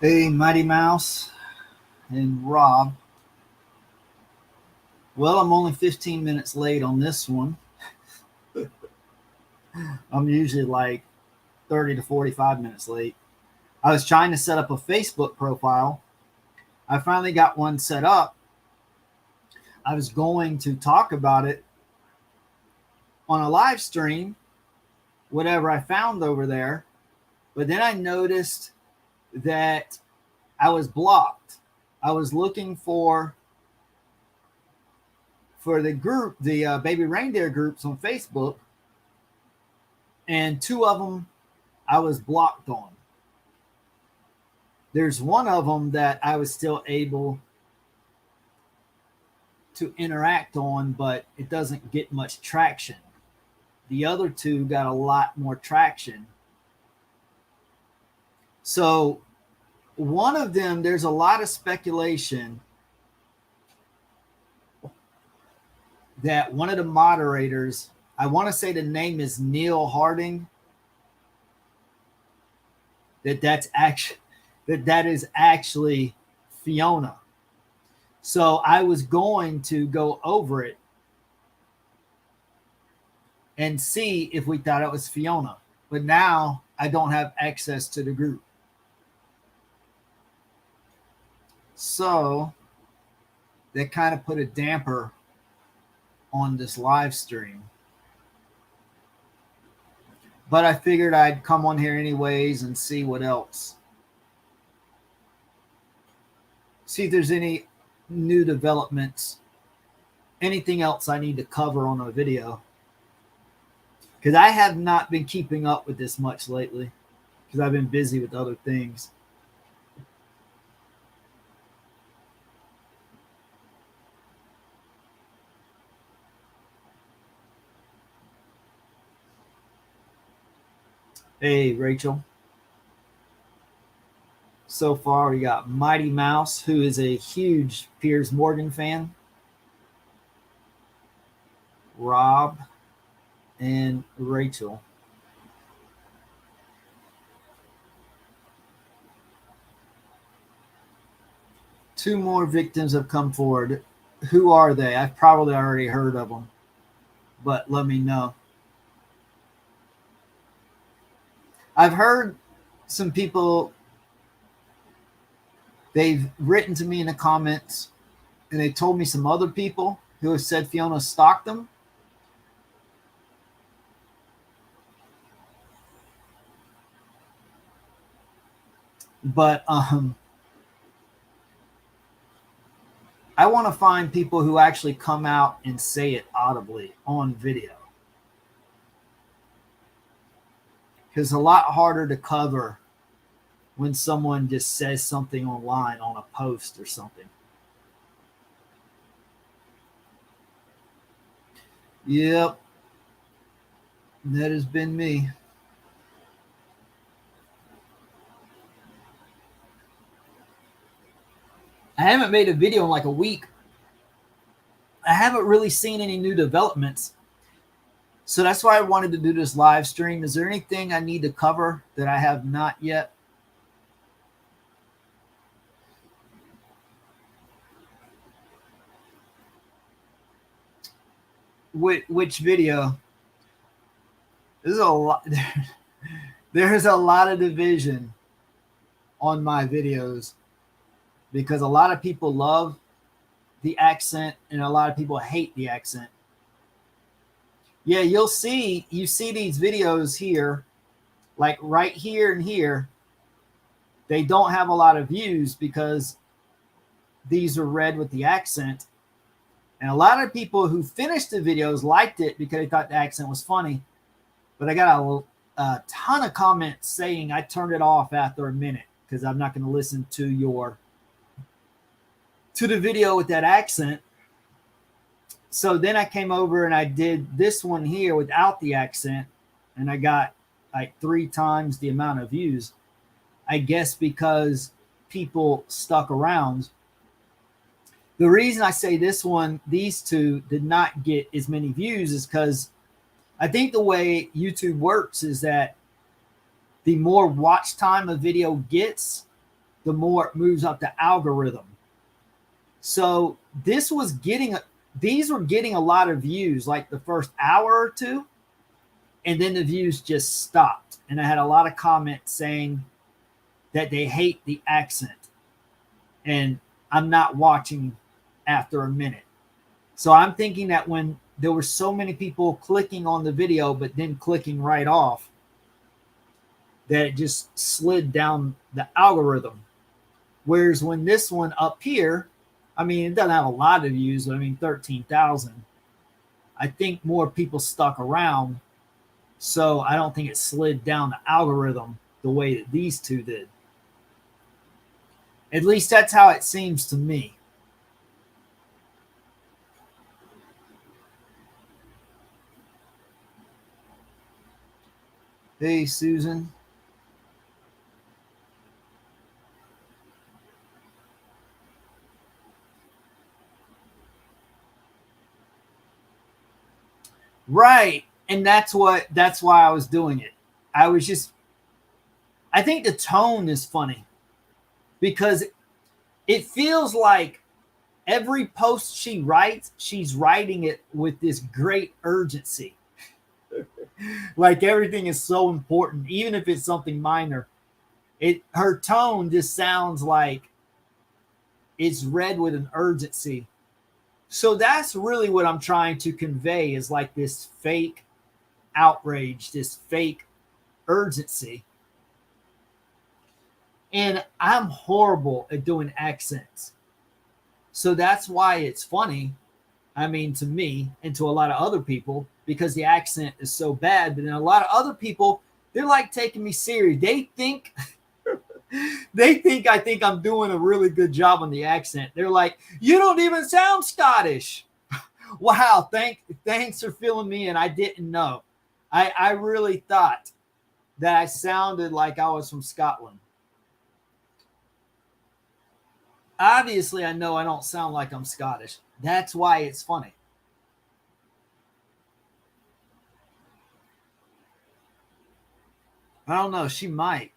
Hey, Mighty Mouse and Rob. Well, I'm only 15 minutes late on this one. I'm usually like 30 to 45 minutes late. I was trying to set up a Facebook profile. I finally got one set up. I was going to talk about it on a live stream, whatever I found over there. But then I noticed that I was blocked. I was looking for the group, the baby reindeer groups on Facebook, and two of them I was blocked on. There's one of them that I was still able to interact on, but it doesn't get much traction. The other two got a lot more traction. So, one of them, there's a lot of speculation that one of the moderators, I want to say the name is Neil Harding, that is actually Fiona. So I was going to go over it and see if we thought it was Fiona. But now I don't have access to the group. So that kind of put a damper on this live stream. But I figured I'd come on here anyways and see what else. See if there's any new developments, anything else I need to cover on a video. Because I have not been keeping up with this much lately because I've been busy with other things. Hey, Rachel. So far, we got Mighty Mouse, who is a huge Piers Morgan fan, Rob, and Rachel. Two more victims have come forward. Who are they? I've probably already heard of them, but let me know. I've heard some people, they've written to me in the comments and they told me some other people who have said Fiona stalked them. But I want to find people who actually come out and say it audibly on video. Because it's a lot harder to cover when someone just says something online on a post or something. Yep. That has been me. I haven't made a video in like a week. I haven't really seen any new developments. So that's why I wanted to do this live stream. Is there anything I need to cover that I have not yet? Which video? There's a lot. There's a lot of division on my videos because a lot of people love the accent and a lot of people hate the accent. Yeah, you see these videos here, like right here and here, they don't have a lot of views because these are read with the accent. And a lot of people who finished the videos liked it because they thought the accent was funny. But I got a ton of comments saying I turned it off after a minute because I'm not going to listen to the video with that accent. So then I came over and I did this one here without the accent, and I got like 3 times the amount of views. I guess because people stuck around. The reason I say these two did not get as many views is because I think the way YouTube works is that the more watch time a video gets, the more it moves up the algorithm. So these were getting a lot of views like the first hour or two, and then the views just stopped. And I had a lot of comments saying that they hate the accent, and I'm not watching after a minute. So I'm thinking that when there were so many people clicking on the video but then clicking right off, that it just slid down the algorithm. Whereas when this one up here, I mean, it doesn't have a lot of views. I mean, 13,000. I think more people stuck around. So I don't think it slid down the algorithm the way that these two did. At least that's how it seems to me. Hey, Susan. Right. And that's why I was doing it. I think the tone is funny because it feels like every post she writes, she's writing it with this great urgency. Like everything is so important, even if it's something minor. Her tone just sounds like it's read with an urgency. So that's really what I'm trying to convey is like this fake outrage, this fake urgency. And I'm horrible at doing accents. So that's why it's funny. I mean, to me and to a lot of other people, because the accent is so bad. But then a lot of other people, they're like taking me serious. They think I think I'm doing a really good job on the accent. They're like, you don't even sound Scottish. Wow, thanks for filling me in. I didn't know. I really thought that I sounded like I was from Scotland. Obviously, I know I don't sound like I'm Scottish. That's why it's funny. I don't know. She might.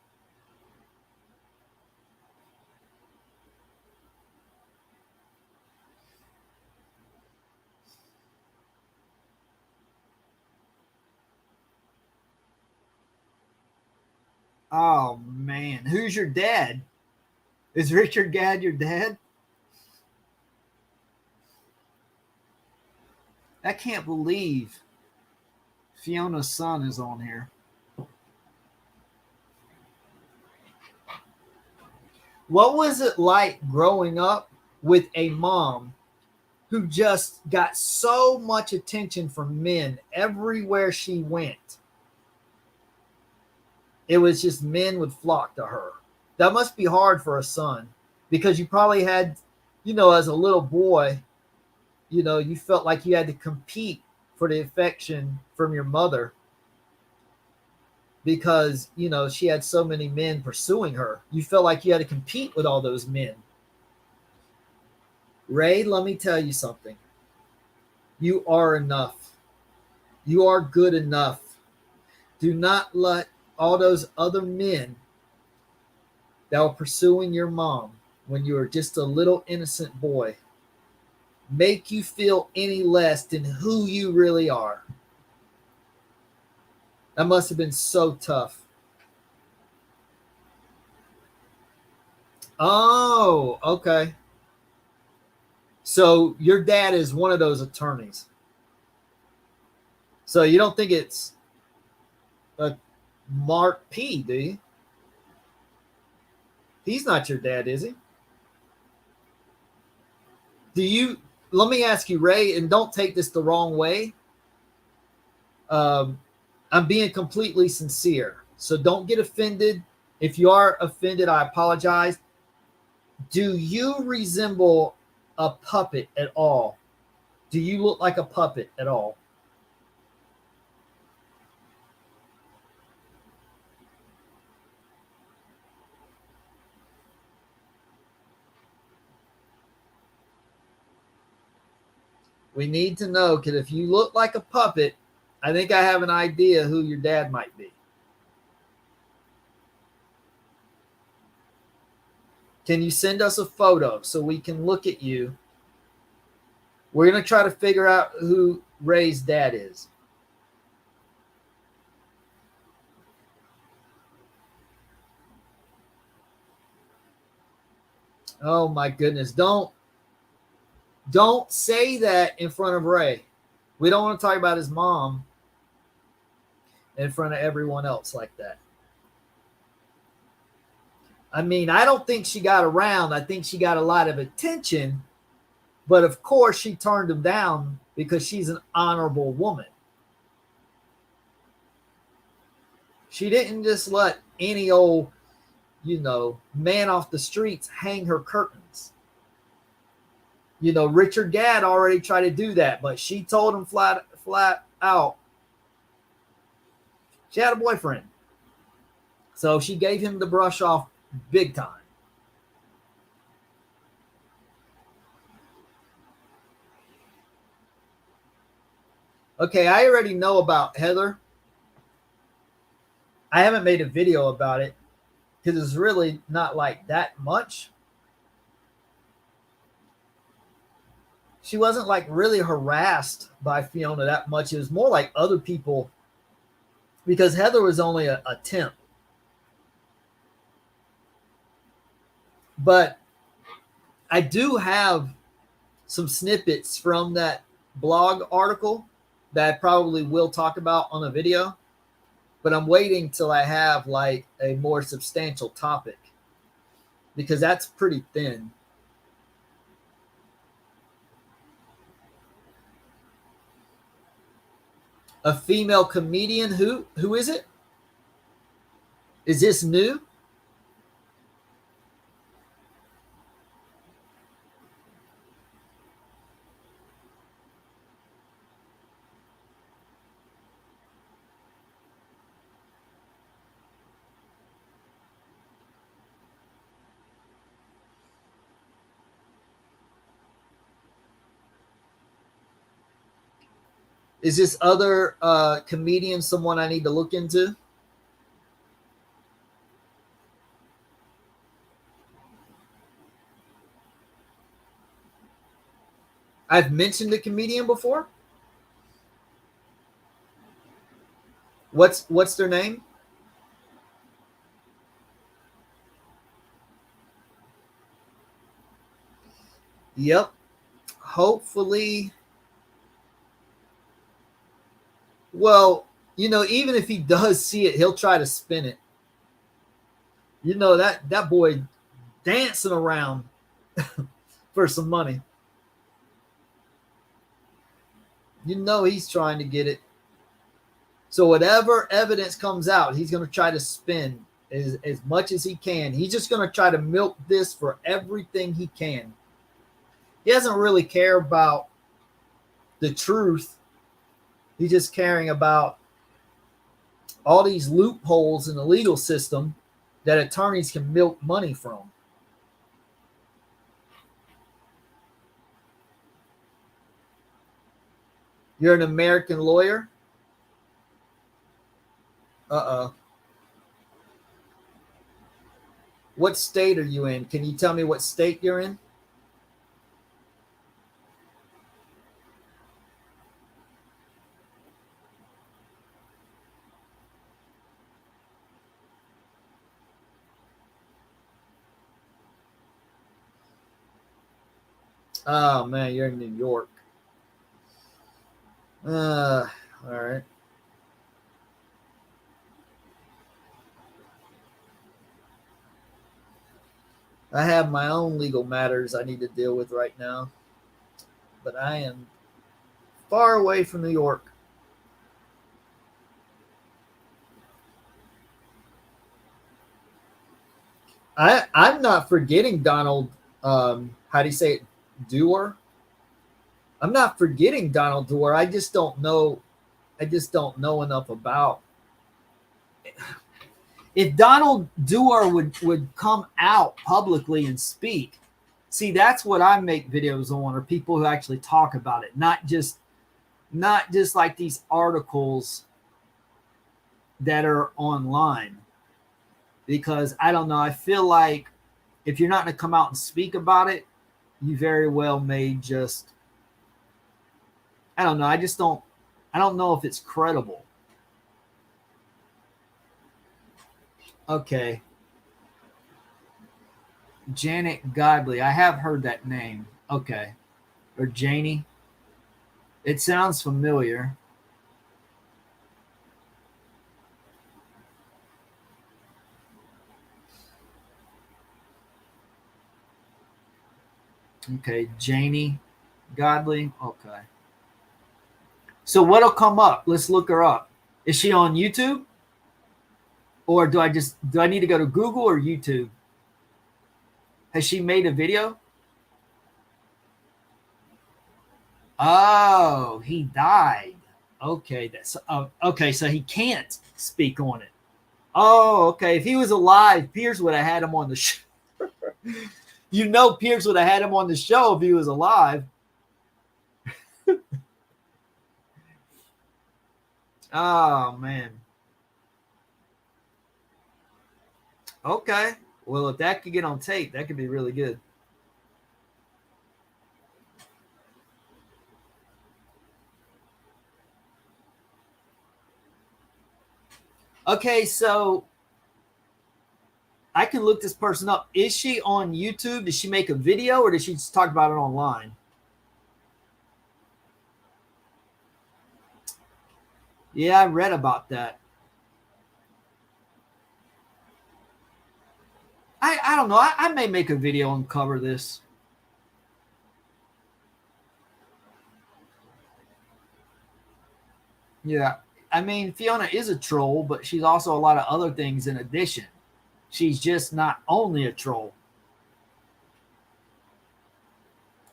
Oh, man. Who's your dad? Is Richard Gadd your dad? I can't believe Fiona's son is on here. What was it like growing up with a mom who just got so much attention from men everywhere she went? It was just men would flock to her. That must be hard for a son because you probably had, as a little boy, you felt like you had to compete for the affection from your mother because, she had so many men pursuing her. You felt like you had to compete with all those men. Ray, let me tell you something. You are enough. You are good enough. Do not let all those other men that were pursuing your mom when you were just a little innocent boy make you feel any less than who you really are. That must have been so tough. Oh, okay. So your dad is one of those attorneys. So you don't think it's a Mark P, do you? He's not your dad, is he? Let me ask you, Ray, and don't take this the wrong way. I'm being completely sincere. So don't get offended. If you are offended, I apologize. Do you resemble a puppet at all? Do you look like a puppet at all? We need to know, because if you look like a puppet, I think I have an idea who your dad might be. Can you send us a photo so we can look at you? We're going to try to figure out who Ray's dad is. Oh my goodness. Don't say that in front of Ray. We don't want to talk about his mom in front of everyone else like that. I mean, I don't think she got around. I think she got a lot of attention, but of course she turned him down because she's an honorable woman. She didn't just let any old, man off the streets hang her curtains. Richard Gadd already tried to do that, but she told him flat out she had a boyfriend. So she gave him the brush off big time. Okay, I already know about Heather. I haven't made a video about it because it's really not like that much. She wasn't like really harassed by Fiona that much. It was more like other people, because Heather was only a temp. But I do have some snippets from that blog article that I probably will talk about on a video, but I'm waiting till I have like a more substantial topic because that's pretty thin. A female comedian? Who is it? Is this new? Is this other comedian someone I need to look into? I've mentioned the comedian before. What's their name? Yep. Hopefully. Well, even if he does see it, he'll try to spin it. That boy dancing around for some money. He's trying to get it. So whatever evidence comes out, he's going to try to spin as much as he can. He's just going to try to milk this for everything he can. He doesn't really care about the truth. He's just caring about all these loopholes in the legal system that attorneys can milk money from. You're an American lawyer? Uh-oh. What state are you in? Can you tell me what state you're in? Oh, man, you're in New York. All right. I have my own legal matters I need to deal with right now, but I am far away from New York. I'm not forgetting Donald. How do you say it? Dewar. I'm not forgetting Donald Dewar. I just don't know. I just don't know enough about. If Donald Dewar would come out publicly and speak, see, that's what I make videos on, are people who actually talk about it, not just like these articles that are online. Because I don't know, I feel like if you're not going to come out and speak about it, you very well may just, I don't know. I don't know if it's credible. Okay. Janet Godley. I have heard that name. Okay. Or Janie. It sounds familiar. Okay. Janie Godley. Okay. So what'll come up? Let's look her up. Is she on YouTube? Or do I need to go to Google or YouTube? Has she made a video? Oh, he died. Okay, that's okay. So he can't speak on it. Oh, okay. If he was alive, Piers would have had him on the show. You know, Piers would have had him on the show if he was alive. Oh man. Okay. Well, if that could get on tape, that could be really good. Okay, so I can look this person up. Is she on YouTube? Did she make a video or did she just talk about it online? Yeah, I read about that. I don't know. I may make a video and cover this. Yeah. I mean, Fiona is a troll, but she's also a lot of other things in addition. She's just not only a troll.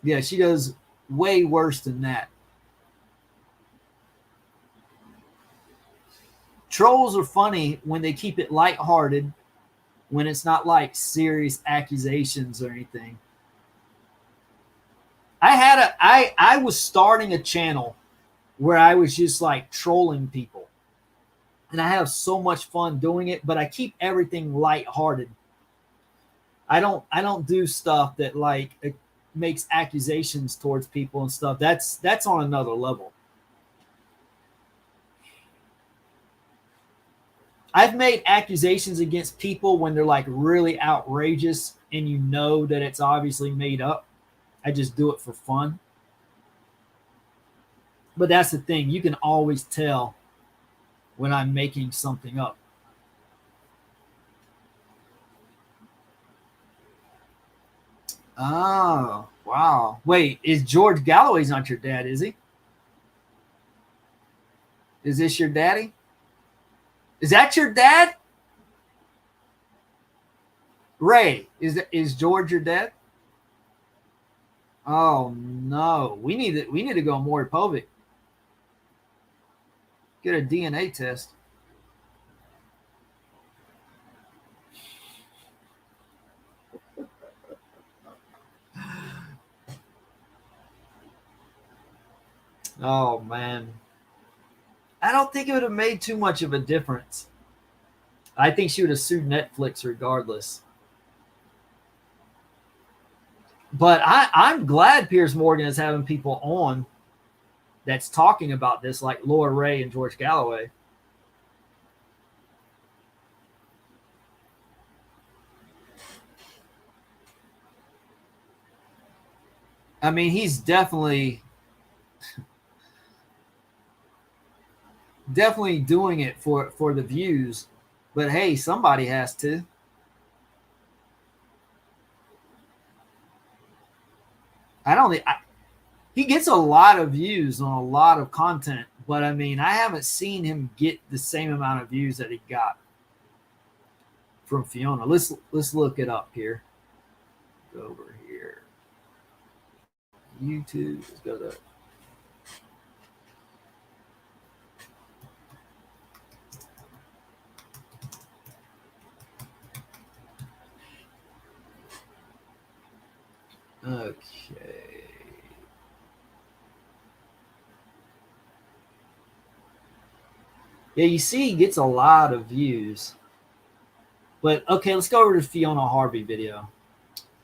Yeah, she does way worse than that. Trolls are funny when they keep it lighthearted, when it's not like serious accusations or anything. I was starting a channel where I was just like trolling people. And I have so much fun doing it, but I keep everything lighthearted. I don't do stuff that like makes accusations towards people and stuff. That's on another level. I've made accusations against people when they're like really outrageous and you know that it's obviously made up. I just do it for fun. But that's the thing. You can always tell when I'm making something up. Oh, wow. Wait, is George Galloway's not your dad, is he? Is this your daddy? Is that your dad? Ray, is George your dad? Oh no. We need to go on Maury Povich. Get a DNA test. Oh man. I don't think it would have made too much of a difference. I think she would have sued Netflix regardless. But I'm glad Piers Morgan is having people on that's talking about this, like Laura Ray and George Galloway. I mean, he's definitely doing it for the views. But hey, somebody has to. He gets a lot of views on a lot of content, but I mean, I haven't seen him get the same amount of views that he got from Fiona. Let's look it up here. Go over here. YouTube. Let's go to okay. Yeah, you see he gets a lot of views. But okay, let's go over to Fiona Harvey video.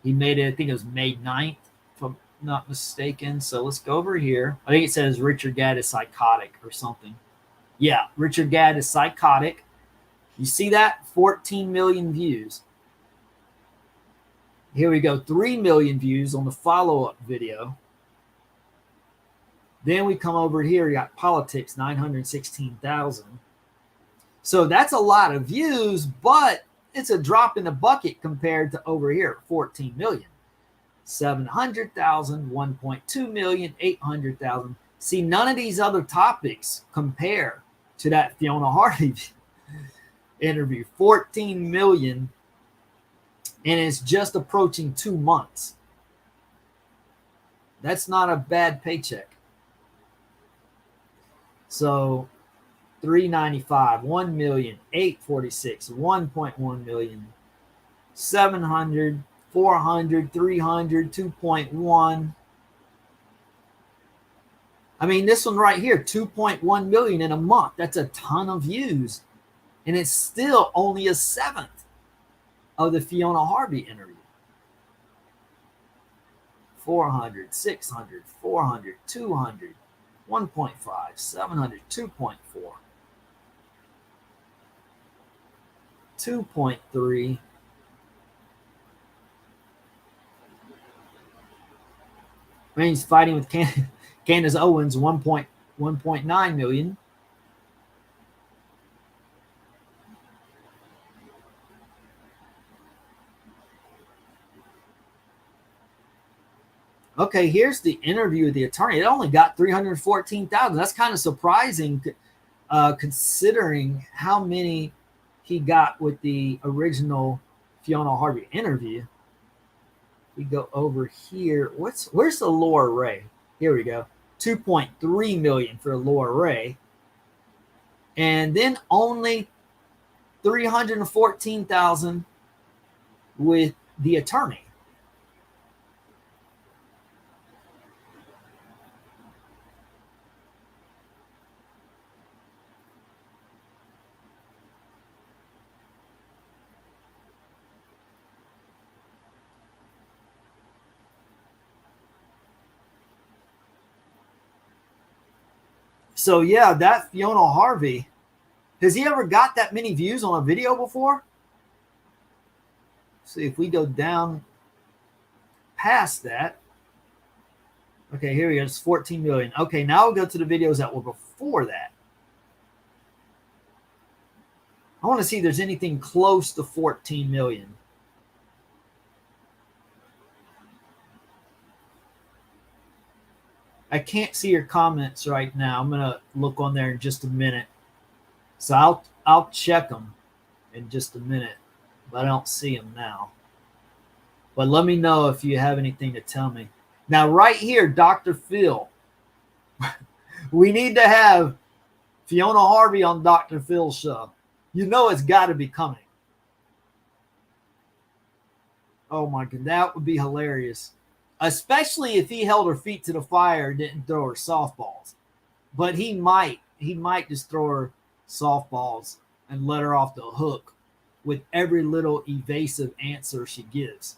He made it, I think it was May 9th, if I'm not mistaken. So let's go over here. I think it says Richard Gadd is psychotic or something. Yeah, Richard Gadd is psychotic. You see that? 14 million views. Here we go, 3 million views on the follow-up video. Then we come over here, you got politics, 916,000. So that's a lot of views, but it's a drop in the bucket compared to over here, 14 million. 700,000, 1.2 million, 800,000. See, none of these other topics compare to that Fiona Harvey interview. 14 million, and it's just approaching 2 months. That's not a bad paycheck. So 395, 1 million, 846, 1.1 million, 700, 400, 300, 2.1. I mean, this one right here, 2.1 million in a month. That's a ton of views. And it's still only a seventh of the Fiona Harvey interview. 400, 600, 400, 200, 1.5, 700, 2.4, 2.3. I mean, he's fighting with Candace Owens, 1.9 million. Okay, here's the interview with the attorney. It only got 314,000. That's kind of surprising, considering how many he got with the original Fiona Harvey interview. We go over here. Where's the Laura Ray? Here we go. 2.3 million for Laura Ray. And then only 314,000 with the attorney. So yeah, that Fiona Harvey, has he ever got that many views on a video before? See if we go down past that. Okay, here we go. It's 14 million. Okay, now we'll go to the videos that were before that. I want to see if there's anything close to 14 million. I can't see your comments right now. I'm going to look on there in just a minute. So I'll check them in just a minute, but I don't see them now. But let me know if you have anything to tell me. Now, right here, Dr. Phil. We need to have Fiona Harvey on Dr. Phil's show. You know it's got to be coming. Oh, my God. That would be hilarious. Especially if he held her feet to the fire and didn't throw her softballs. But he might just throw her softballs and let her off the hook with every little evasive answer she gives.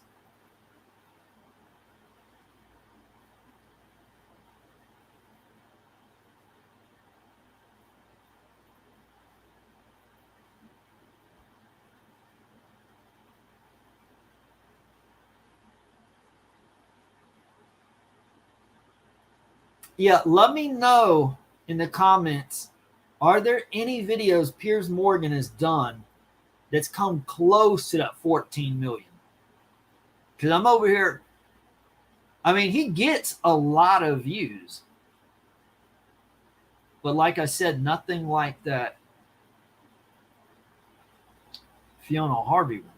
Yeah, let me know in the comments, are there any videos Piers Morgan has done that's come close to that 14 million? Because I'm over here. I mean, he gets a lot of views. But like I said, nothing like that Fiona Harvey one.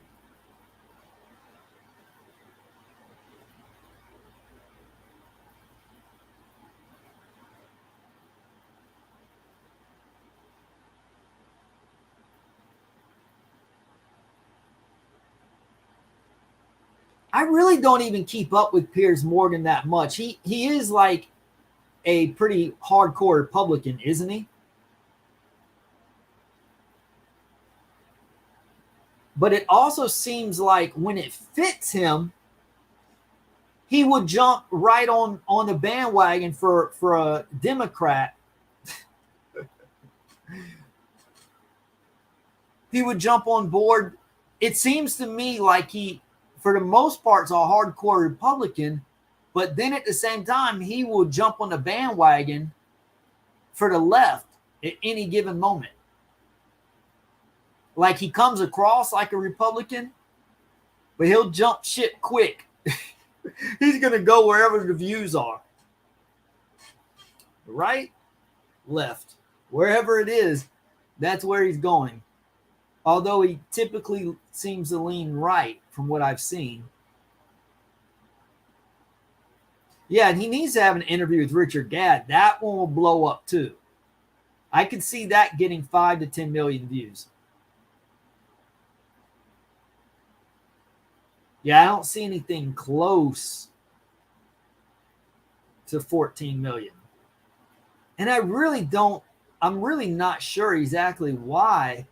I really don't even keep up with Piers Morgan that much. He is like a pretty hardcore Republican, isn't he? But it also seems like when it fits him, he would jump right on the bandwagon for a Democrat. He would jump on board. It seems to me like he, for the most part, is a hardcore Republican, but then at the same time, he will jump on the bandwagon for the left at any given moment. Like he comes across like a Republican, but he'll jump ship quick. He's going to go wherever the views are. Right, left, wherever it is, that's where he's going. Although he typically seems to lean right from what I've seen. Yeah, and he needs to have an interview with Richard Gadd. That one will blow up too. I could see that getting 5 to 10 million views. Yeah, I don't see anything close to 14 million. And I'm really not sure exactly why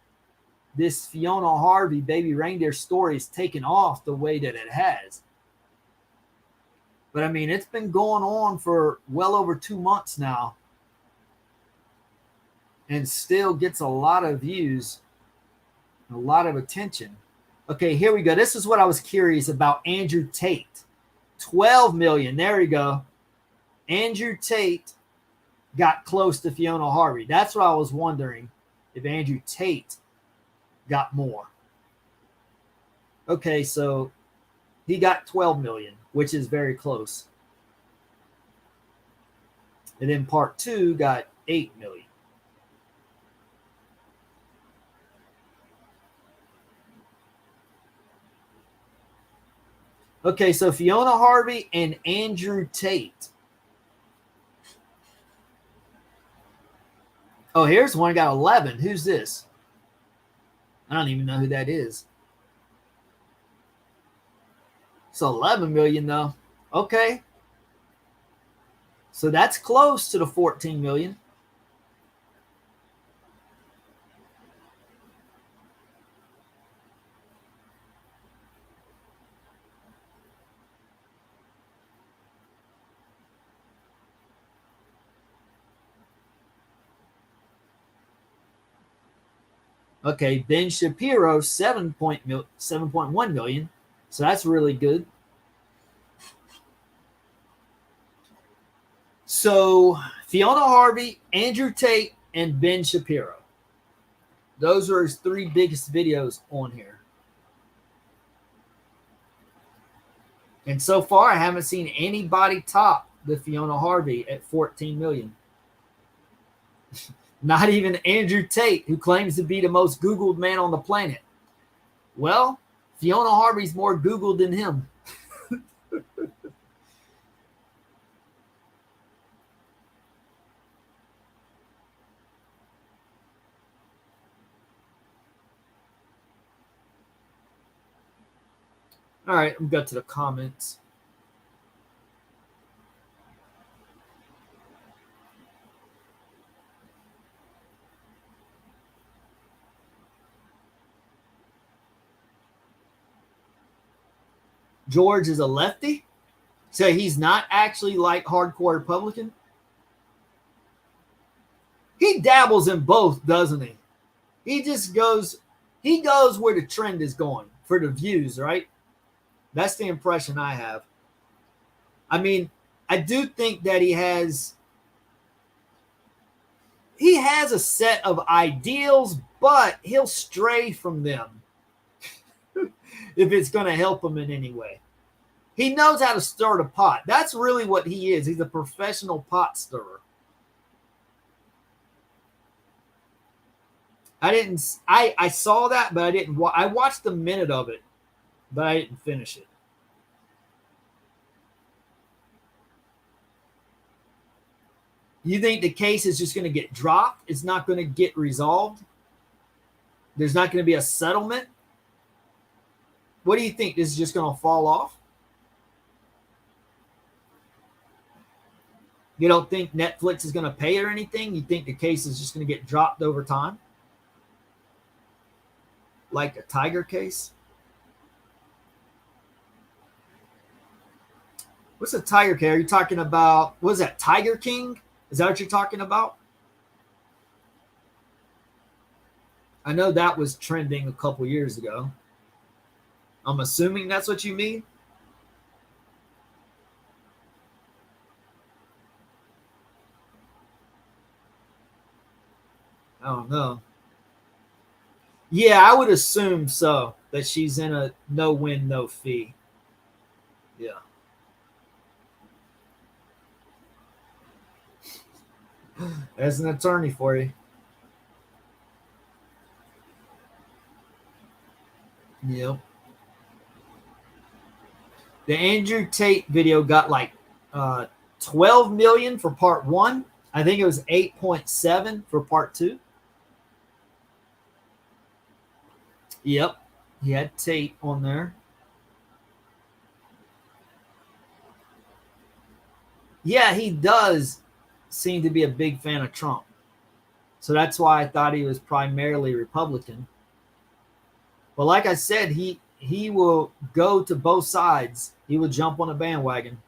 this Fiona Harvey baby reindeer story is taken off the way that it has. But I mean, it's been going on for well over 2 months now and still gets a lot of views, a lot of attention. Okay, here we go. This is what I was curious about. Andrew Tate, 12 million. There we go. Andrew Tate got close to Fiona Harvey. That's what I was wondering, if Andrew Tate got more. Okay, so he got 12 million, which is very close. And then part 2 got 8 million. Okay, so Fiona Harvey and Andrew Tate. Oh, here's one got 11. Who's this? I don't even know who that is. So 11 million though. Okay. So that's close to the 14 million. Okay, Ben Shapiro, 7.1 million. So that's really good. So Fiona Harvey, Andrew Tate, and Ben Shapiro. Those are his 3 biggest videos on here. And so far, I haven't seen anybody top the Fiona Harvey at 14 million. Not even Andrew Tate, who claims to be the most Googled man on the planet. Well, Fiona Harvey's more Googled than him. All right, we'll go to the comments. George is a lefty, so he's not actually like hardcore Republican. He dabbles in both, doesn't he? He goes where the trend is going for the views, right? That's the impression I have. I mean, I do think that he has a set of ideals, but he'll stray from them if it's going to help him in any way. He knows how to stir the pot. That's really what he is. He's a professional pot stirrer. I saw that, but I didn't. I watched a minute of it, but I didn't finish it. You think the case is just going to get dropped? It's not going to get resolved? There's not going to be a settlement? What do you think? This is just going to fall off? You don't think Netflix is going to pay or anything? You think the case is just going to get dropped over time? Like a Tiger case? What's a Tiger King? Are you talking about, what is that, Tiger King? Is that what you're talking about? I know that was trending a couple years ago. I'm assuming that's what you mean. I don't know. Yeah, I would assume so. That she's in a no win, no fee. Yeah. As an attorney for you. Yep. The Andrew Tate video got like 12 million for part one. I think it was 8.7 for part two. Yep. He had Tate on there. Yeah, he does seem to be a big fan of Trump. So that's why I thought he was primarily Republican. But like I said, he will go to both sides. He will jump on a bandwagon.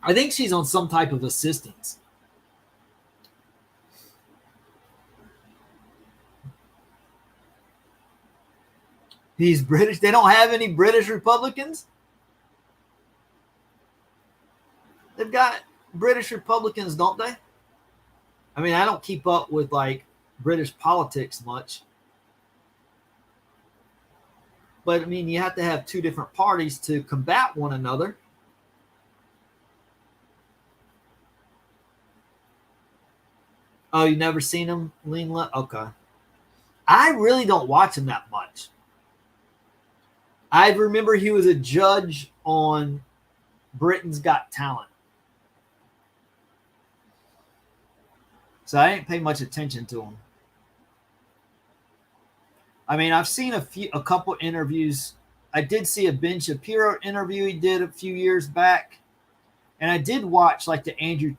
I think she's on some type of assistance. He's British. They don't have any British Republicans. They've got British Republicans, don't they? I mean, I don't keep up with like British politics much. But I mean, you have to have two different parties to combat one another. Oh, you never seen him lean left? Okay. I really don't watch him that much. I remember he was a judge on Britain's Got Talent. So I didn't pay much attention to him. I mean, I've seen a couple interviews. I did see a Ben Shapiro interview he did a few years back, and I did watch like that Andrew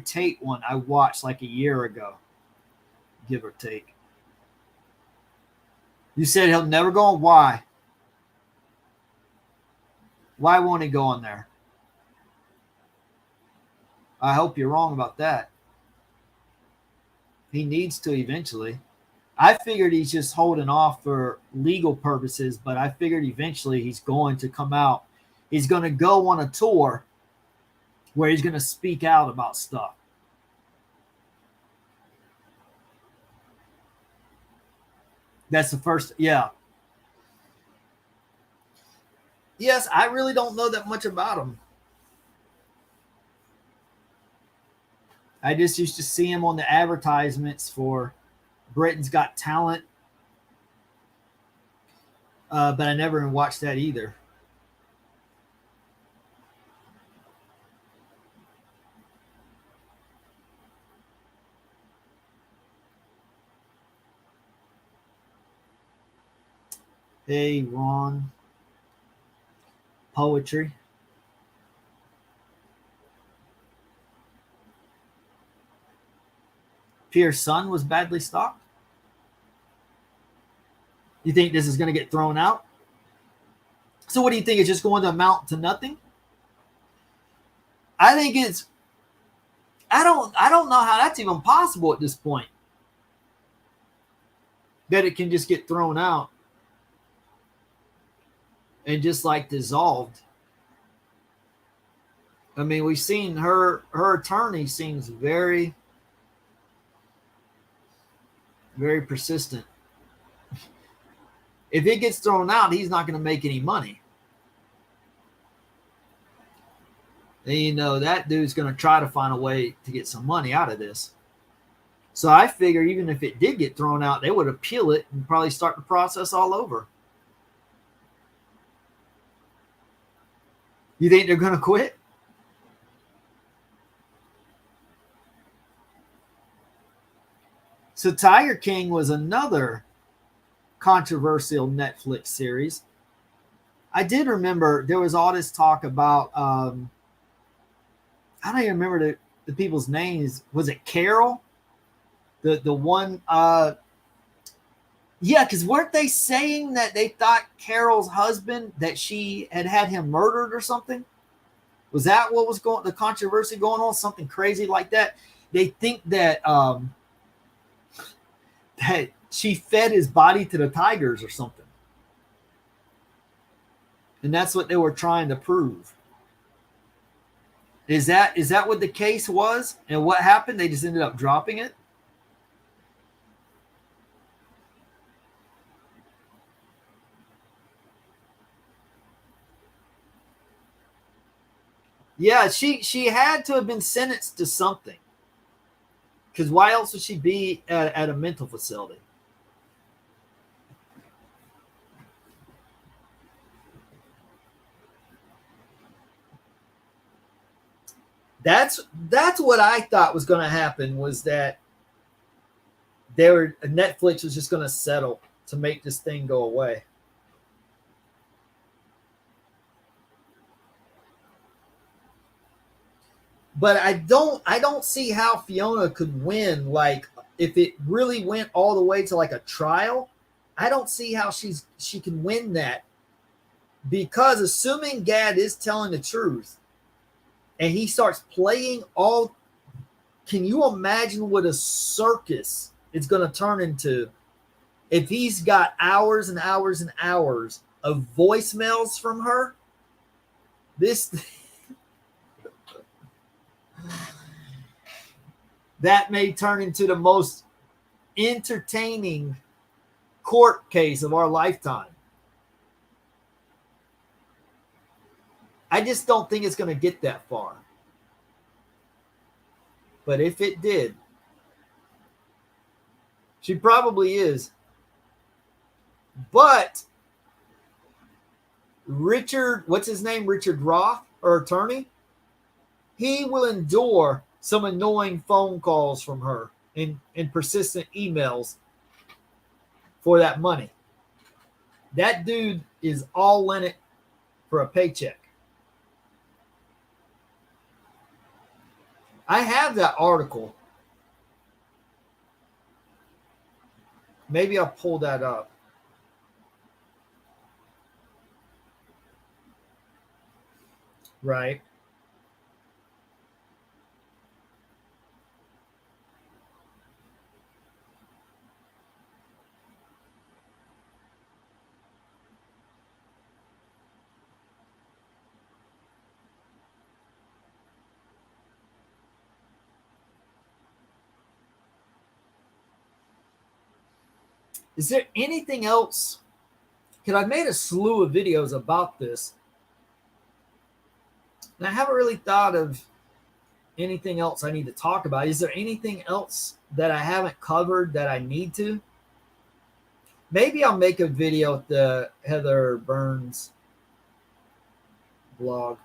Tate one. I watched like a year ago, give or take. You said he'll never go on. Why? Why won't he go on there? I hope you're wrong about that. He needs to eventually. I figured he's just holding off for legal purposes, but I figured eventually he's going to come out. He's going to go on a tour where he's going to speak out about stuff. That's the first, yeah. Yes, I really don't know that much about him. I just used to see him on the advertisements for Britain's Got Talent, but I never watched that either. Hey, Ron. Poetry. Pierre's son was badly stocked. You think this is going to get thrown out? So what do you think? It's just going to amount to nothing? I think it's. I don't know how that's even possible at this point. That it can just get thrown out and just like dissolved. I mean, we've seen her attorney seems very, very persistent. If it gets thrown out, he's not going to make any money. And you know, that dude's going to try to find a way to get some money out of this. So I figure even if it did get thrown out, they would appeal it and probably start the process all over. You think they're going to quit? So Tiger King was another controversial Netflix series. I did remember there was all this talk about, I don't even remember the people's names. Was it Carol? The one Yeah, because weren't they saying that they thought Carol's husband, that she had him murdered or something? Was that what was the controversy going on? Something crazy like that. They think that she fed his body to the tigers or something, and that's what they were trying to prove. Is that what the case was? And what happened? They just ended up dropping it. Yeah, she had to have been sentenced to something. Because why else would she be at a mental facility? That's what I thought was going to happen, was that Netflix was just going to settle to make this thing go away. But I don't see how Fiona could win. Like, if it really went all the way to like a trial, I don't see how she can win that, because assuming Gad is telling the truth and he starts playing all, can you imagine what a circus it's going to turn into if he's got hours and hours and hours of voicemails from her? This that may turn into the most entertaining court case of our lifetime. I just don't think it's going to get that far. But if it did, she probably is. But Richard, what's his name? Richard Roth, her attorney, he will endure some annoying phone calls from her and persistent emails for that money. That dude is all in it for a paycheck. I have that article. Maybe I'll pull that up. Right. Is there anything else? Because I've made a slew of videos about this, and I haven't really thought of anything else I need to talk about. Is there anything else that I haven't covered that I need to? Maybe I'll make a video with the Heather Burns blog.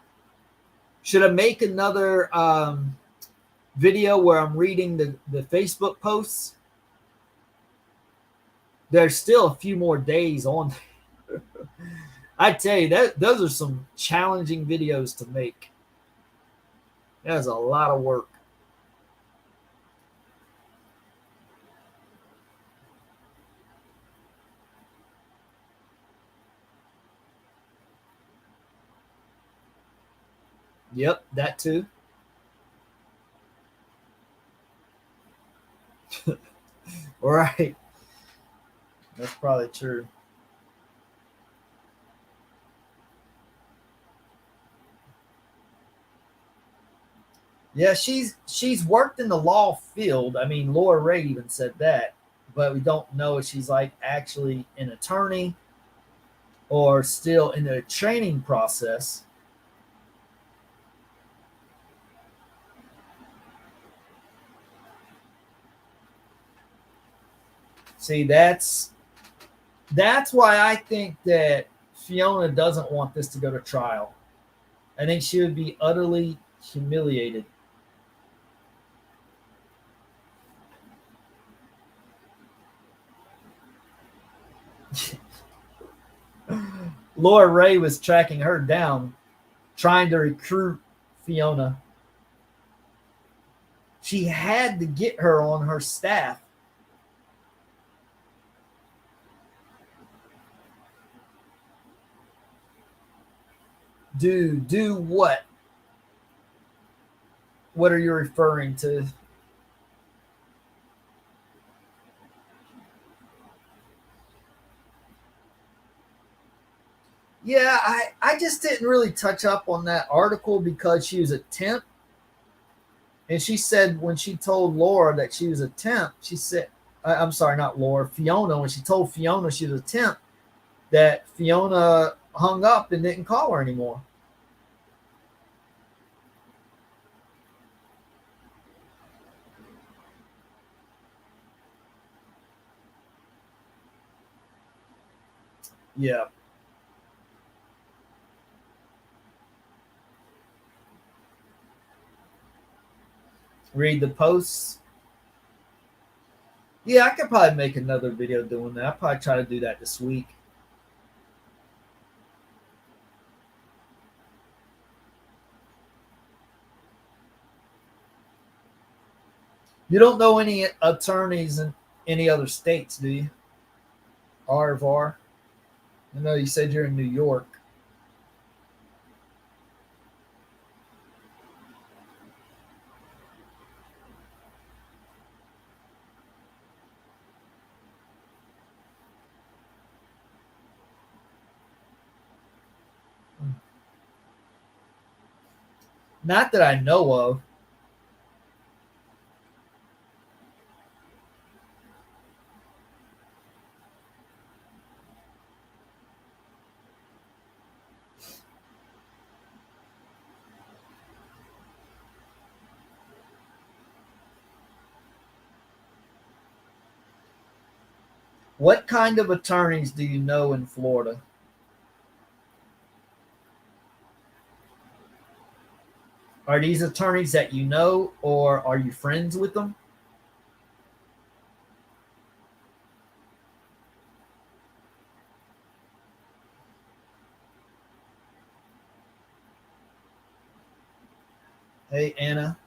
Should I make another video where I'm reading the Facebook posts? There's still a few more days on there. I tell you, that those are some challenging videos to make. That's a lot of work. Yep, that too. Right. That's probably true. Yeah, she's worked in the law field. I mean, Laura Ray even said that, but we don't know if she's like actually an attorney or still in the training process. See, that's why I think that Fiona doesn't want this to go to trial. I think she would be utterly humiliated. Laura Ray was tracking her down, trying to recruit Fiona. She had to get her on her staff. Do what? What are you referring to? Yeah, I just didn't really touch up on that article because she was a temp. And she said when she told Laura that she was a temp, she said, I'm sorry, not Laura, Fiona, when she told Fiona she was a temp, that Fiona hung up and didn't call her anymore. Yeah. Read the posts. Yeah, I could probably make another video doing that. I'll probably try to do that this week. You don't know any attorneys in any other states, do you? Arvar. I know you said you're in New York. Not that I know of. What kind of attorneys do you know in Florida? Are these attorneys that you know, or are you friends with them? Hey, Anna.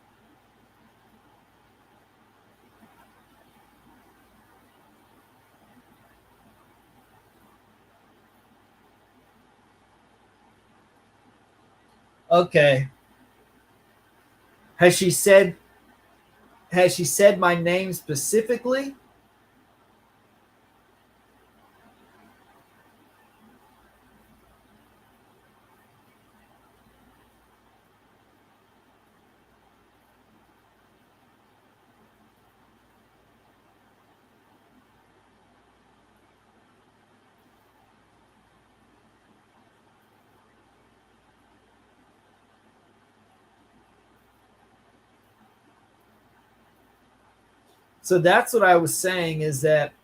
Okay. Has she said has she said my name specifically? So that's what I was saying is that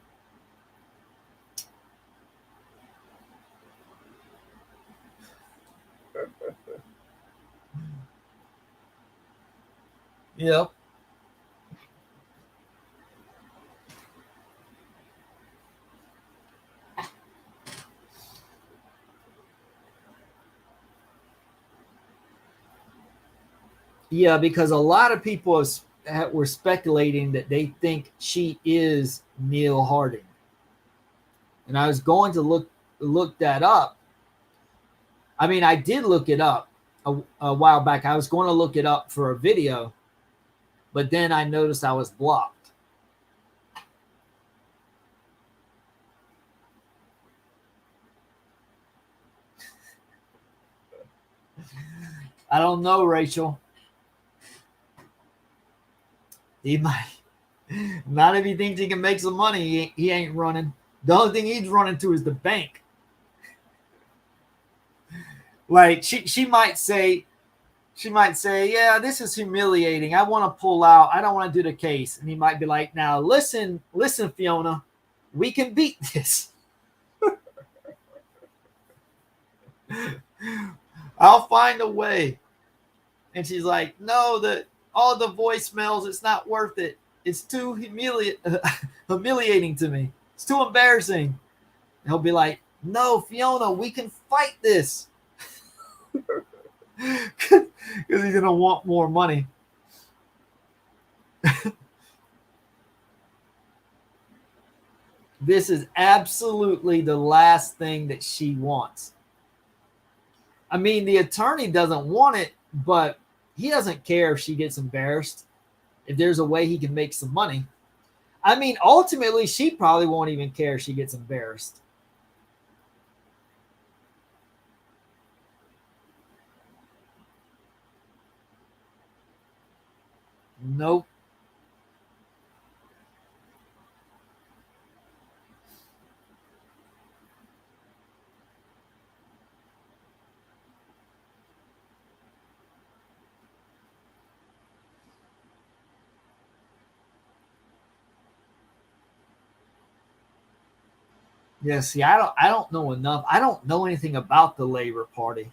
you know, yeah, because a lot of people were speculating that they think she is Neil Harding, and I was going to look that up. I mean, I did look it up a while back. I was going to look it up for a video, but then I noticed I was blocked. I don't know, Rachel. He might not if he thinks he can make some money. He ain't running. The only thing he's running to is the bank. Like she might say, yeah, this is humiliating. I want to pull out. I don't want to do the case. And he might be like, now listen, Fiona, we can beat this. I'll find a way. And she's like, no, all the voicemails, it's not worth it. It's too humiliating to me. It's too embarrassing. And he'll be like, no, Fiona, we can fight this. Because he's going to want more money. This is absolutely the last thing that she wants. I mean, the attorney doesn't want it, but he doesn't care if she gets embarrassed. If there's a way he can make some money. I mean, ultimately, she probably won't even care if she gets embarrassed. Nope. Yeah, see, I don't know enough. I don't know anything about the Labor Party.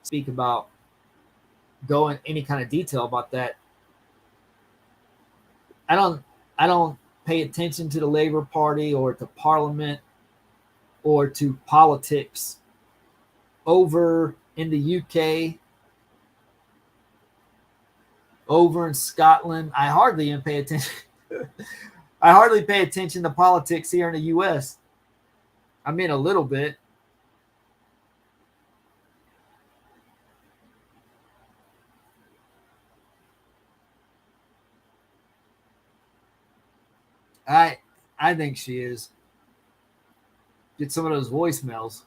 Speak about go in any kind of detail about that. I don't I don't pay attention to the Labor Party or to Parliament or to politics over in the UK, over in Scotland. I hardly even pay attention. I hardly pay attention to politics here in the US. I mean, a little bit. I I think she is. Get some of those voicemails.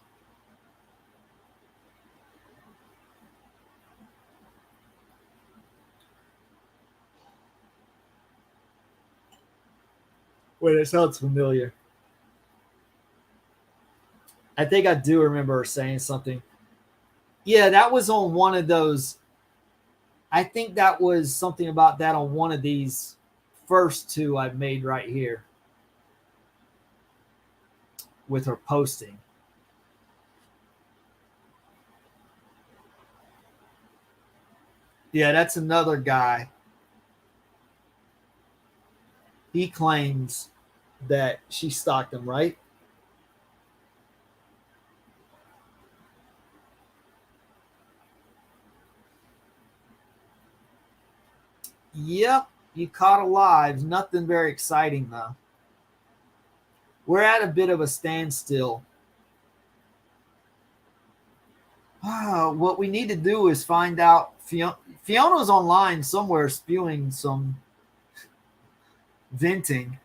Wait, it sounds familiar. I think I do remember her saying something. Yeah, that was on one of those. I think that was something about that on one of these first two I've made right here with her posting. Yeah, that's another guy. He claims that she stalked him, right? Yep, you caught alive. Nothing very exciting, though. We're at a bit of a standstill. What we need to do is find out. Fiona's online somewhere spewing some venting.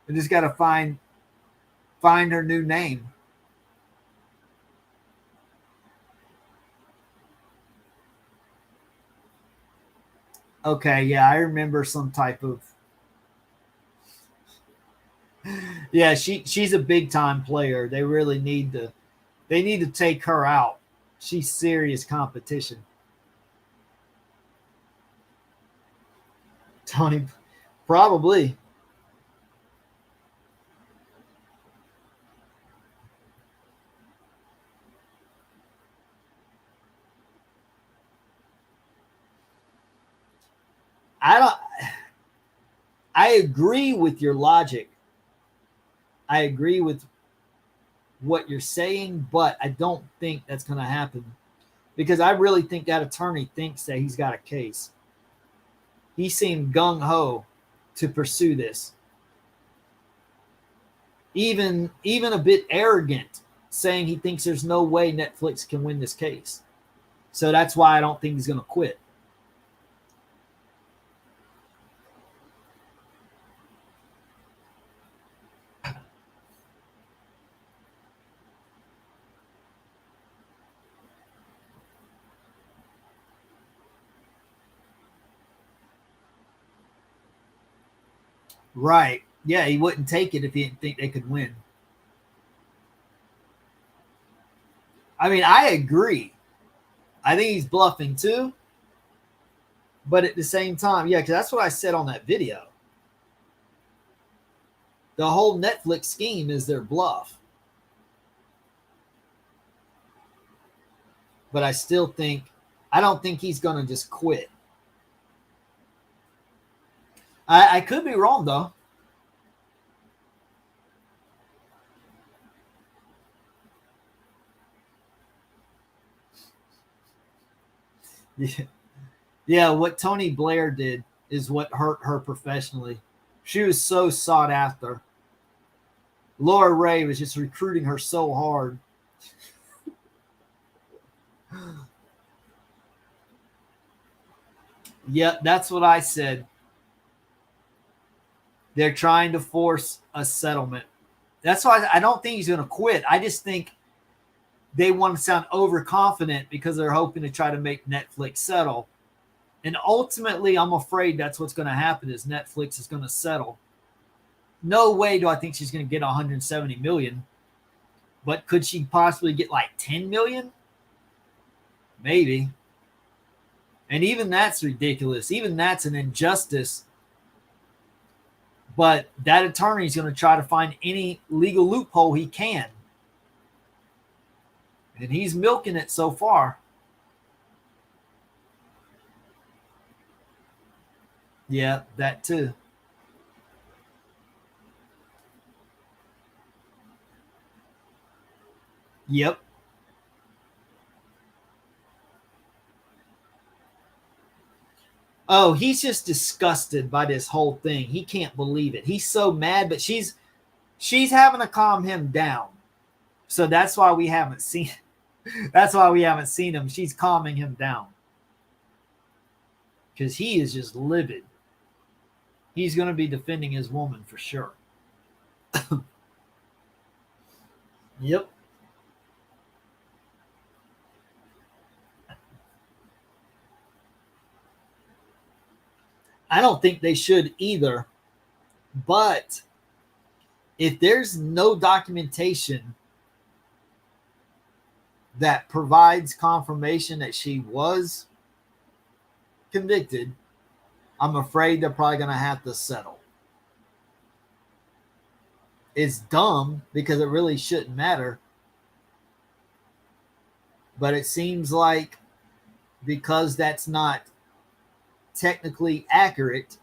We just got to find her new name. Okay, yeah, I remember some type of. Yeah, she's a big time player. They really need to. They need to take her out. She's serious competition. Tony, probably. I don't. I agree with your logic. I agree with what you're saying, but I don't think that's going to happen because I really think that attorney thinks that he's got a case. He seemed gung ho to pursue this, even a bit arrogant, saying he thinks there's no way Netflix can win this case. So that's why I don't think he's going to quit. Right. Yeah, he wouldn't take it if he didn't think they could win. I mean, I agree. I think he's bluffing too. But at the same time, yeah, because that's what I said on that video. The whole Netflix scheme is their bluff. But I still think, I don't think he's going to just quit. I could be wrong, though. Yeah. Yeah, what Tony Blair did is what hurt her professionally. She was so sought after. Laura Ray was just recruiting her so hard. Yep, that's what I said. They're trying to force a settlement. That's why I don't think he's going to quit. I just think they want to sound overconfident because they're hoping to try to make Netflix settle. And ultimately, I'm afraid that's what's going to happen is Netflix is going to settle. No way do I think she's going to get 170 million. But could she possibly get like 10 million? Maybe. And even that's ridiculous. Even that's an injustice. But that attorney is going to try to find any legal loophole he can. And he's milking it so far. Yeah, that too. Yep. Oh, he's just disgusted by this whole thing. He can't believe it. He's so mad, but she's having to calm him down. So that's why we haven't seen that's why we haven't seen him. She's calming him down. Because he is just livid. He's going to be defending his woman for sure. Yep. I don't think they should either. But if there's no documentation that provides confirmation that she was convicted, I'm afraid they're probably going to have to settle. It's dumb because it really shouldn't matter. But it seems like because that's not technically accurate,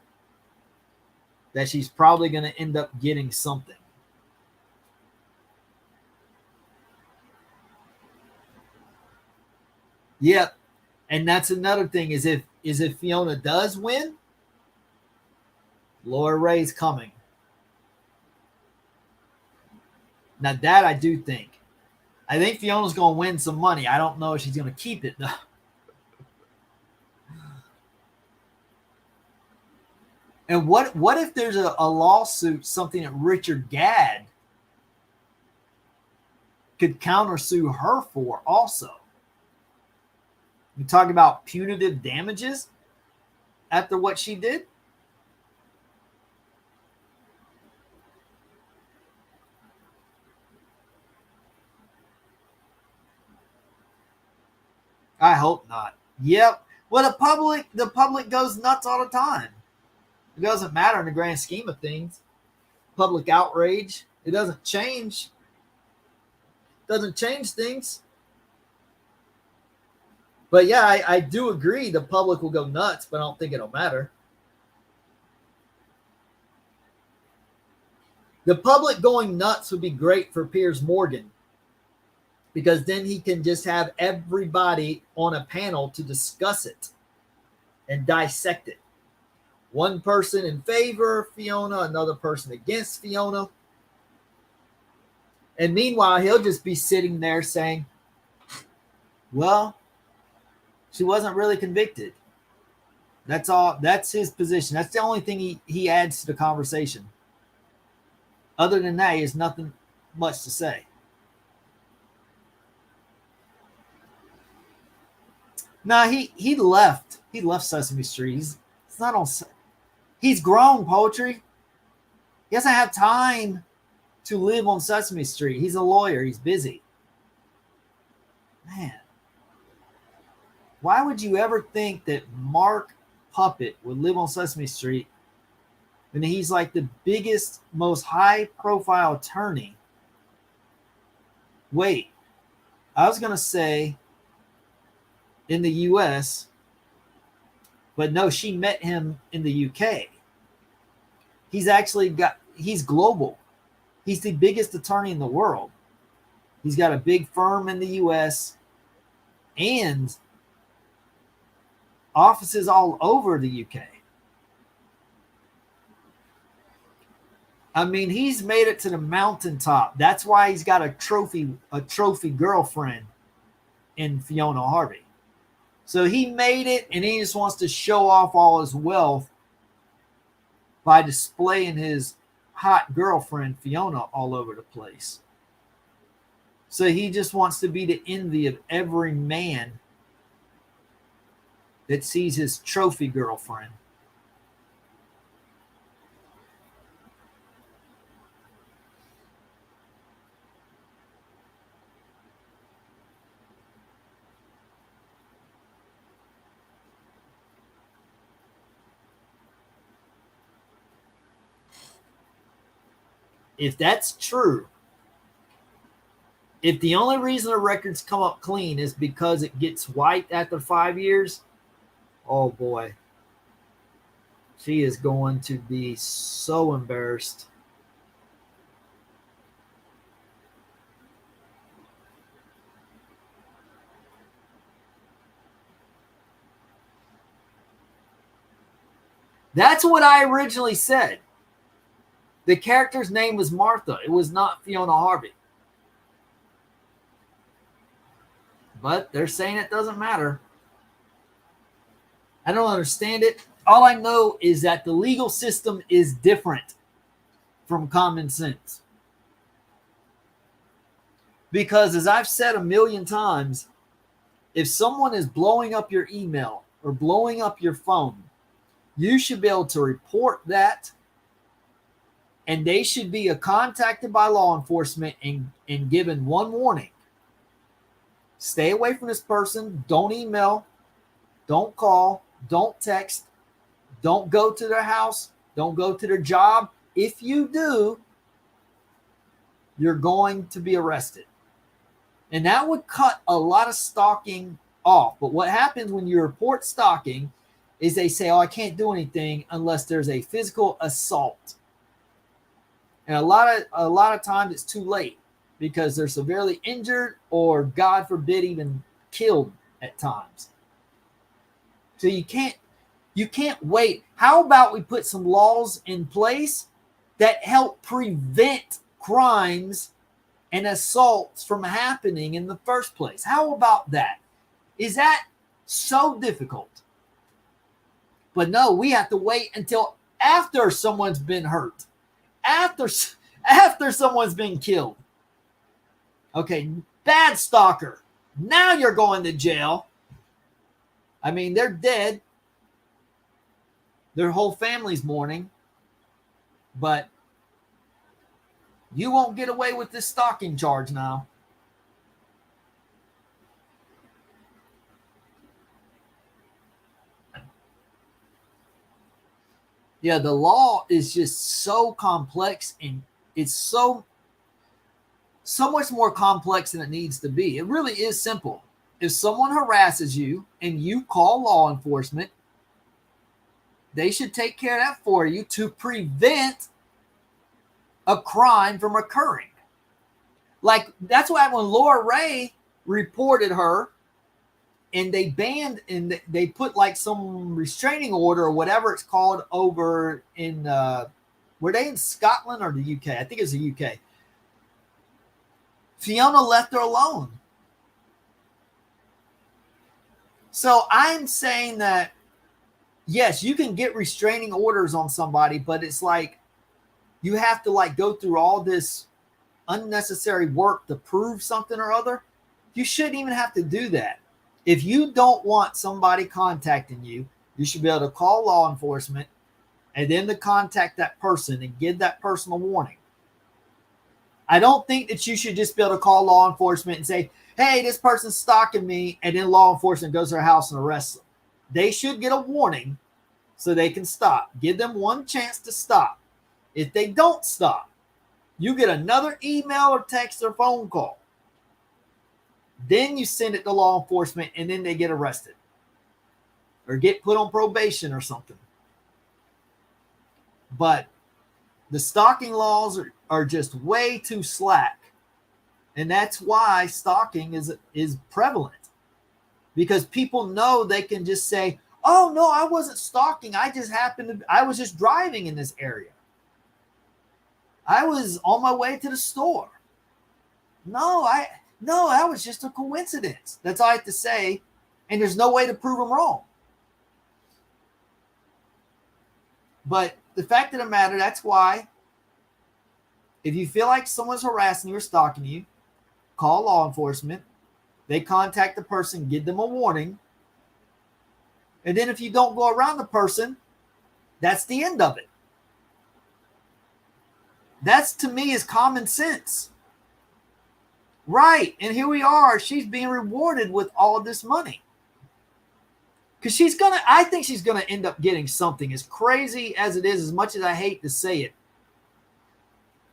that she's probably going to end up getting something. Yep. And that's another thing is if Fiona does win, Laura Ray's coming. Now that I do think. I think Fiona's going to win some money. I don't know if she's going to keep it though. And what if there's a lawsuit, something that Richard Gadd could countersue her for also? You talk about punitive damages after what she did? I hope not. Yep. Well, the public goes nuts all the time. It doesn't matter in the grand scheme of things. Public outrage. It doesn't change. Doesn't change things. But yeah, I do agree the public will go nuts, but I don't think it'll matter. The public going nuts would be great for Piers Morgan because then he can just have everybody on a panel to discuss it and dissect it. One person in favor of Fiona, another person against Fiona. And meanwhile, he'll just be sitting there saying, well, she wasn't really convicted. That's all. That's his position. That's the only thing he adds to the conversation. Other than that, he has nothing much to say. Nah, he left. He left Sesame Street. It's not on. He's grown, poetry. He doesn't have time to live on Sesame Street. He's a lawyer. He's busy. Man, why would you ever think that Mark Puppet would live on Sesame Street when he's like the biggest, most high-profile attorney? Wait, I was going to say in the U.S., but no, she met him in the UK. He's global. He's the biggest attorney in the world. He's got a big firm in the U.S. and offices all over the UK. I mean, he's made it to the mountaintop. That's why he's got a trophy girlfriend. in Fiona Harvey. So he made it, and he just wants to show off all his wealth by displaying his hot girlfriend Fiona all over the place. So he just wants to be the envy of every man that sees his trophy girlfriend. If that's true, if the only reason the records come up clean is because it gets wiped after 5 years, oh boy, she is going to be so embarrassed. That's what I originally said. The character's name was Martha. It was not Fiona Harvey. But they're saying it doesn't matter. I don't understand it. All I know is that the legal system is different from common sense. Because as I've said a million times, if someone is blowing up your email or blowing up your phone, you should be able to report that, and they should be contacted by law enforcement and given one warning. Stay away from this person. Don't email. Don't call. Don't text. Don't go to their house. Don't go to their job. If you do, you're going to be arrested. And that would cut a lot of stalking off. But what happens when you report stalking is they say, oh, I can't do anything unless there's a physical assault. And a lot of times it's too late because they're severely injured or, God forbid, even killed at times. So you can't wait. How about we put some laws in place that help prevent crimes and assaults from happening in the first place? How about that? Is that so difficult? But no, we have to wait until after someone's been hurt, after someone's been killed. Okay, bad stalker. Now you're going to jail. I mean, they're dead. Their whole family's mourning. But you won't get away with this stalking charge now. Yeah, the law is just so complex, and it's so much more complex than it needs to be. It really is simple. If someone harasses you and you call law enforcement, they should take care of that for you to prevent a crime from occurring. Like, that's why when Laura Ray reported her, and they banned and they put like some restraining order or whatever it's called over in, were they in Scotland or the UK? I think it's the UK. Fiona left her alone. So I'm saying that, yes, you can get restraining orders on somebody, but it's like you have to like go through all this unnecessary work to prove something or other. You shouldn't even have to do that. If you don't want somebody contacting you, you should be able to call law enforcement and then to contact that person and give that person a warning. I don't think that you should just be able to call law enforcement and say, hey, this person's stalking me, and then law enforcement goes to their house and arrests them. They should get a warning so they can stop. Give them one chance to stop. If they don't stop, you get another email or text or phone call. Then you send it to law enforcement, and then they get arrested or get put on probation or something. But the stalking laws are just way too slack. And that's why stalking is prevalent. Because people know they can just say, oh, no, I wasn't stalking. I was just driving in this area. I was on my way to the store. No, No, that was just a coincidence. That's all I have to say. And there's no way to prove them wrong. But the fact of the matter, that's why if you feel like someone's harassing you or stalking you, call law enforcement. They contact the person, give them a warning. And then if you don't go around the person, that's the end of it. That's, to me, is common sense. Right. And here we are. She's being rewarded with all of this money. Because I think she's going to end up getting something. As crazy as it is, as much as I hate to say it,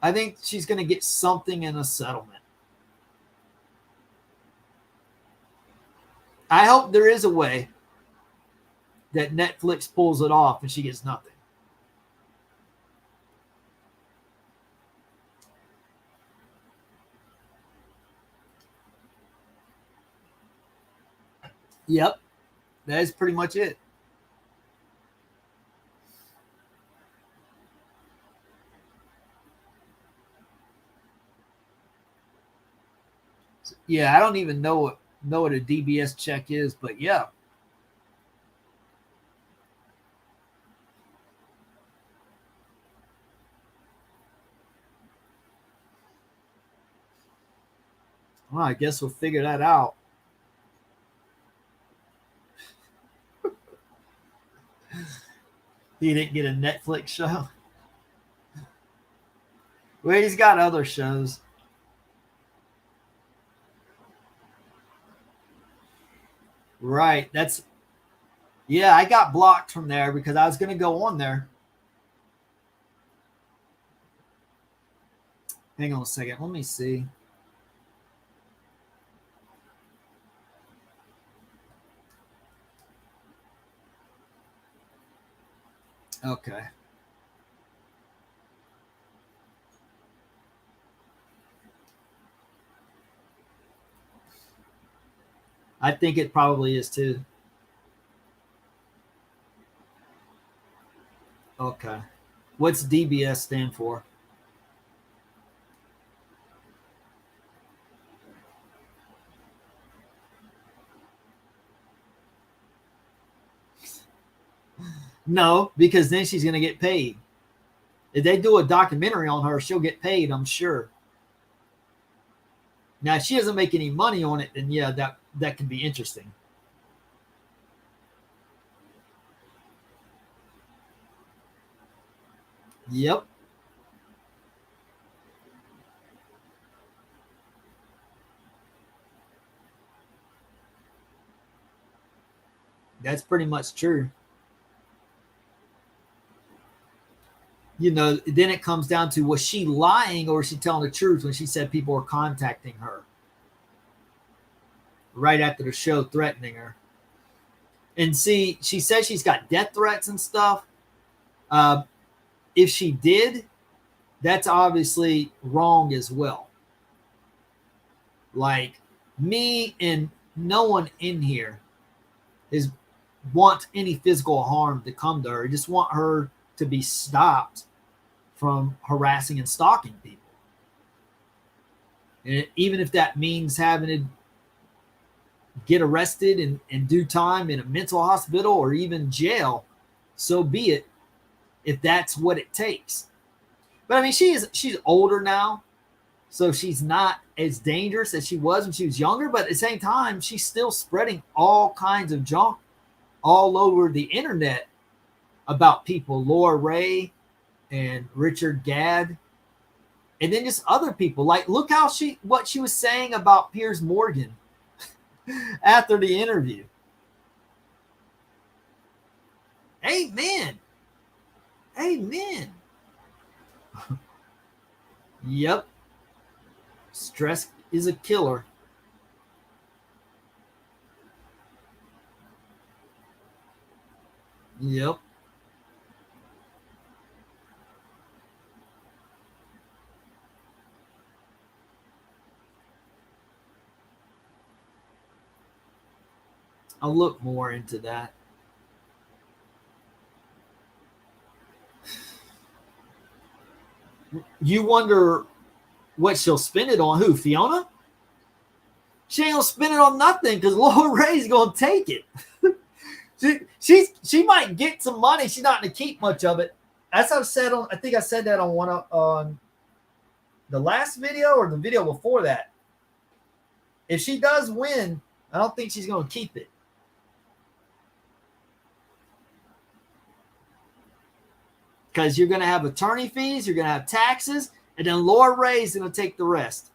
I think she's going to get something in a settlement. I hope there is a way that Netflix pulls it off and she gets nothing. Yep. That is pretty much it. Yeah, I don't even know what a DBS check is, but yeah. Well, I guess we'll figure that out. He didn't get a Netflix show. Well, he's got other shows. Right. Yeah, I got blocked from there because I was going to go on there. Hang on a second. Let me see. Okay. I think it probably is too. Okay. What's DBS stand for? No, because then she's going to get paid. If they do a documentary on her, she'll get paid, I'm sure. Now, if she doesn't make any money on it, then yeah, that can be interesting. Yep. That's pretty much true. Then it comes down to, was she lying or was she telling the truth when she said people were contacting her right after the show threatening her? And see, she says she's got death threats and stuff. If she did, that's obviously wrong as well. Like, me and no one in here is want any physical harm to come to her. I just want her to be stopped from harassing and stalking people. And even if that means having to get arrested and do time in a mental hospital or even jail, so be it, if that's what it takes. But I mean, she's older now, so she's not as dangerous as she was when she was younger. But at the same time, she's still spreading all kinds of junk all over the internet about people, Laura Ray and Richard Gadd, and then just other people. Like, look what she was saying about Piers Morgan after the interview. Amen. Amen. Yep. Stress is a killer. Yep. I'll look more into that. You wonder what she'll spend it on. Who, Fiona? She ain't gonna spend it on nothing because Laura Ray's gonna take it. She might get some money. She's not gonna keep much of it. As I've said on, I think I said that on the last video or the video before that. If she does win, I don't think she's gonna keep it. Because you're gonna have attorney fees, you're gonna have taxes, and then Laura Ray's gonna take the rest.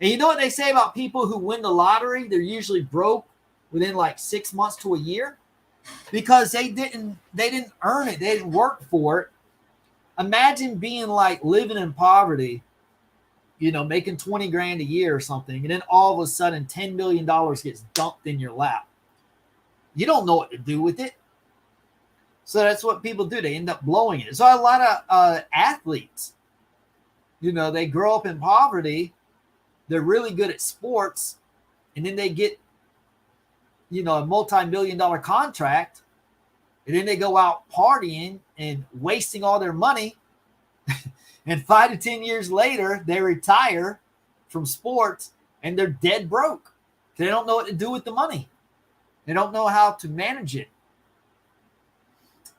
And you know what they say about people who win the lottery? They're usually broke within like 6 months to a year because they didn't earn it. They didn't work for it. Imagine being like living in poverty, you know, making 20 grand a year or something, and then all of a sudden $10 million gets dumped in your lap. You don't know what to do with it. So that's what people do. They end up blowing it. So a lot of athletes, you know, they grow up in poverty. They're really good at sports, and then they get, you know, a multi-million-dollar contract, and then they go out partying and wasting all their money. And 5 to 10 years later, they retire from sports, and they're dead broke. They don't know what to do with the money. They don't know how to manage it.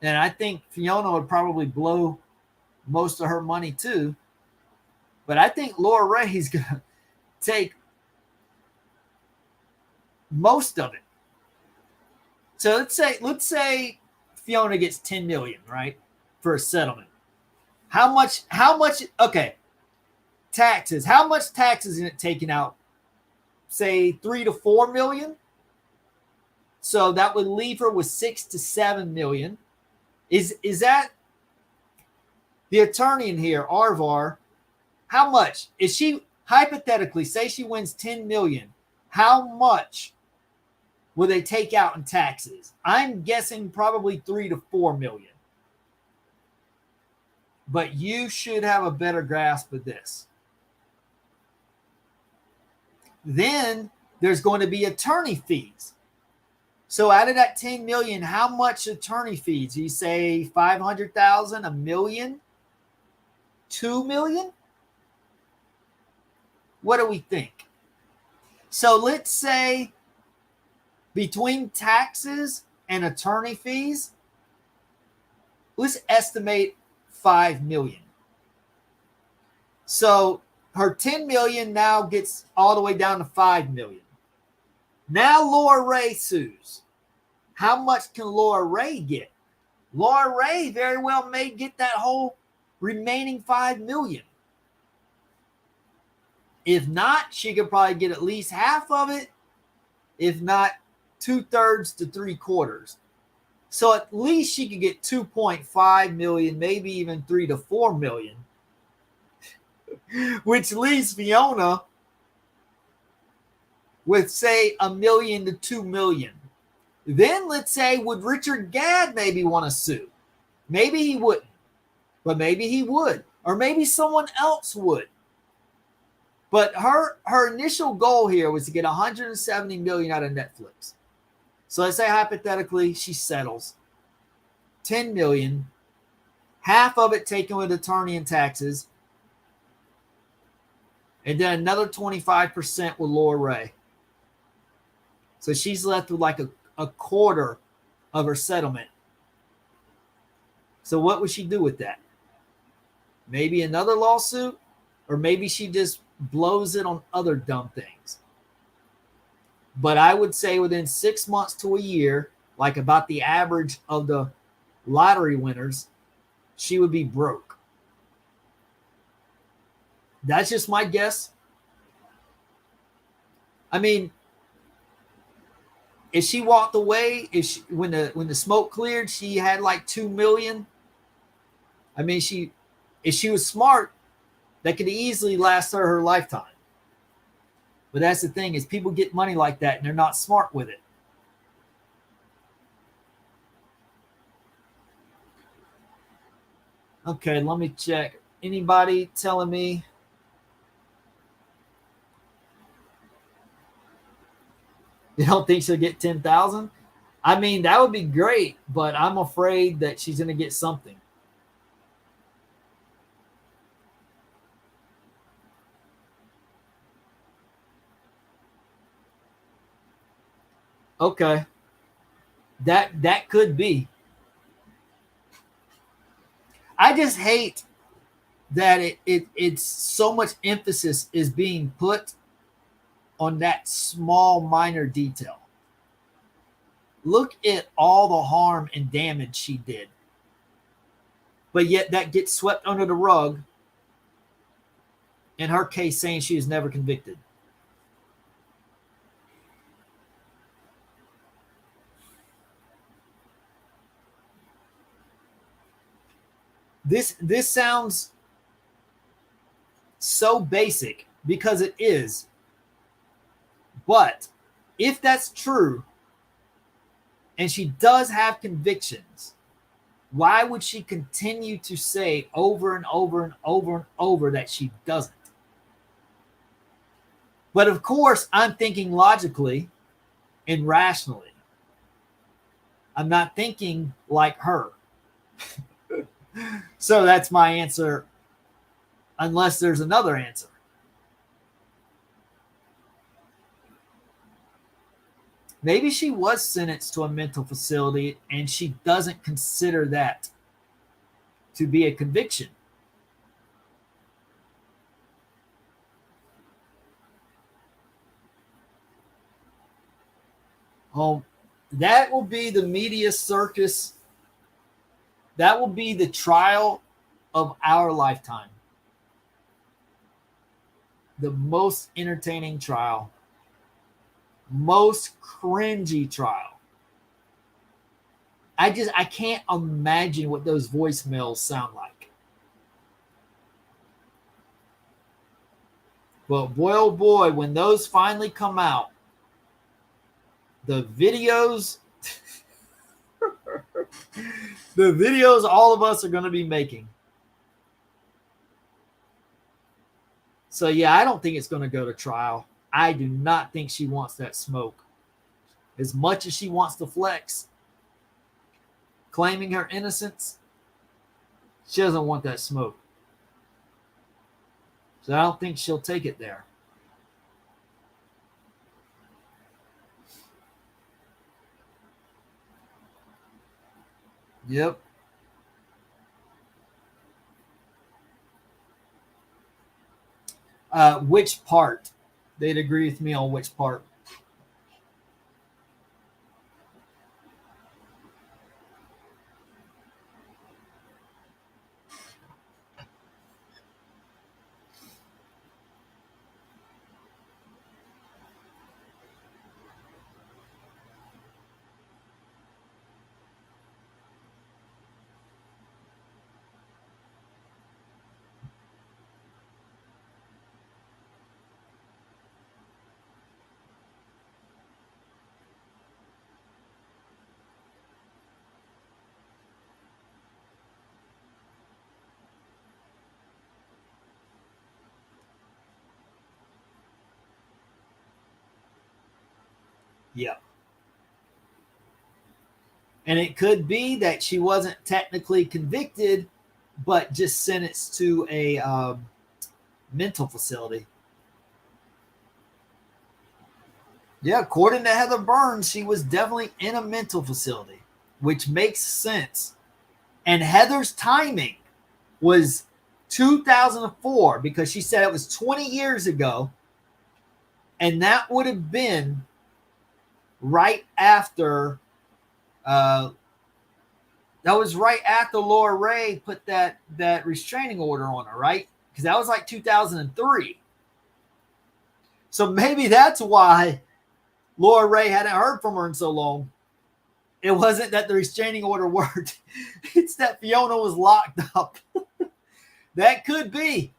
And I think Fiona would probably blow most of her money too. But I think Laura Ray's going to take most of it. So let's say Fiona gets 10 million, right, for a settlement. How much, okay, taxes. How much taxes is it taking out? Say 3 to 4 million. So that would leave her with 6 to 7 million. Is that the attorney in here, Arvar? How much is she, hypothetically, say she wins 10 million? How much will they take out in taxes? I'm guessing probably 3 to 4 million. But you should have a better grasp of this. Then there's going to be attorney fees. So out of that 10 million, how much attorney fees? You say 500,000, a million, 2 million? What do we think? So let's say between taxes and attorney fees, let's estimate 5 million. So her 10 million now gets all the way down to 5 million. Now Laura Ray sues. How much can Laura Ray get? Laura Ray very well may get that whole remaining 5 million. If not, she could probably get at least half of it, if not 2/3 to 3/4. So at least she could get 2.5 million, maybe even 3 to 4 million, which leaves Fiona with, say, 1 million to 2 million. Then let's say, would Richard Gadd maybe want to sue? Maybe he wouldn't, but maybe he would, or maybe someone else would. But her initial goal here was to get 170 million out of Netflix. So let's say hypothetically she settles 10 million, half of it taken with attorney and taxes, and then another 25% with Laura Ray. So she's left with like a quarter of her settlement. So what would she do with that? Maybe another lawsuit, or maybe she just blows it on other dumb things. But I would say within 6 months to a year, like about the average of the lottery winners, she would be broke. That's just my guess. I mean, if she walked away, when the smoke cleared, she had like 2 million. I mean, if she was smart, that could easily last her lifetime. But that's the thing, is people get money like that and they're not smart with it. Okay, let me check. Anybody telling me? You don't think she'll get 10,000? I mean, that would be great, but I'm afraid that she's going to get something. Okay. That could be. I just hate that it's so much emphasis is being put on that small minor detail. Look at all the harm and damage she did. But yet that gets swept under the rug in her case, saying she was never convicted. This sounds so basic because it is. But if that's true and she does have convictions, why would she continue to say over and over and over and over that she doesn't? But of course, I'm thinking logically and rationally. I'm not thinking like her. So that's my answer, unless there's another answer. Maybe she was sentenced to a mental facility and she doesn't consider that to be a conviction. That will be the media circus. That will be the trial of our lifetime. The most entertaining trial, most cringy trial. I can't imagine what those voicemails sound like. But boy, oh boy, when those finally come out, the videos, the videos all of us are going to be making. So yeah, I don't think it's going to go to trial. I do not think she wants that smoke. As much as she wants to flex, claiming her innocence, she doesn't want that smoke. So I don't think she'll take it there. Yep. Which part? They'd agree with me on which part. Yep. And it could be that she wasn't technically convicted, but just sentenced to a mental facility. Yeah, according to Heather Burns, she was definitely in a mental facility, which makes sense. And Heather's timing was 2004 because she said it was 20 years ago. And that would have been right after, that was right after Laura Ray put that restraining order on her, right? Because that was like 2003. So maybe that's why Laura Ray hadn't heard from her in so long. It wasn't that the restraining order worked. It's that Fiona was locked up. That could be.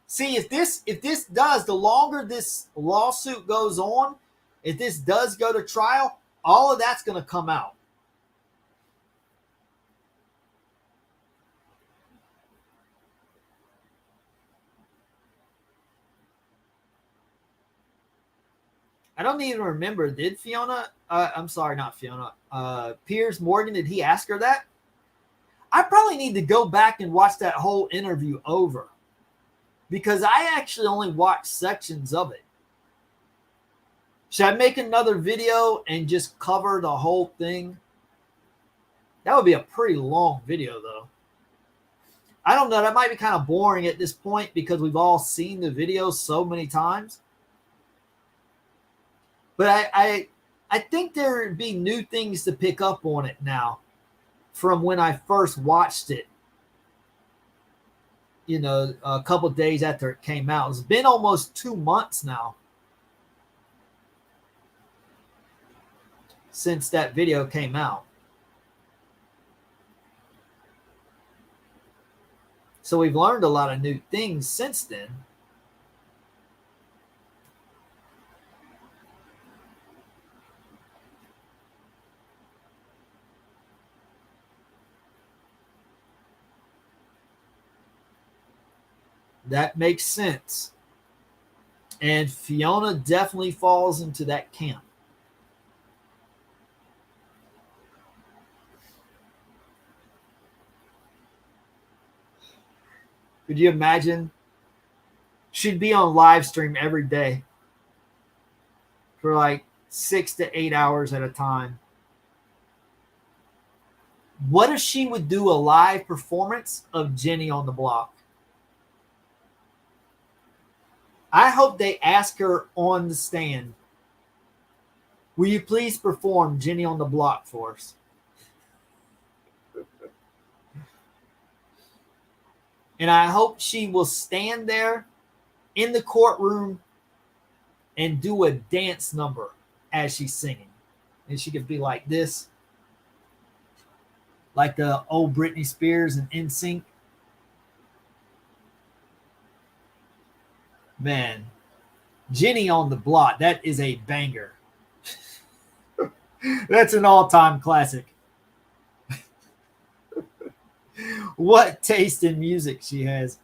See, if this does, the longer this lawsuit goes on, if this does go to trial, all of that's going to come out. I don't even remember. Did Fiona? I'm sorry, not Fiona. Piers Morgan. Did he ask her that? I probably need to go back and watch that whole interview over because I actually only watched sections of it. Should I make another video and just cover the whole thing? That would be a pretty long video, though. I don't know. That might be kind of boring at this point because we've all seen the video so many times. But I think there would be new things to pick up on it now from when I first watched it, you know, a couple of days after it came out. It's been almost 2 months now since that video came out. So we've learned a lot of new things since then. That makes sense. And Fiona definitely falls into that camp. Could you imagine? She'd be on live stream every day for like 6 to 8 hours at a time. What if she would do a live performance of Jenny on the Block? I hope they ask her on the stand, will you please perform Jenny on the Block for us? And I hope she will stand there in the courtroom and do a dance number as she's singing. And she could be like this, like the old Britney Spears and NSYNC. Man, Jenny on the Block, that is a banger. That's an all-time classic. What taste in music she has.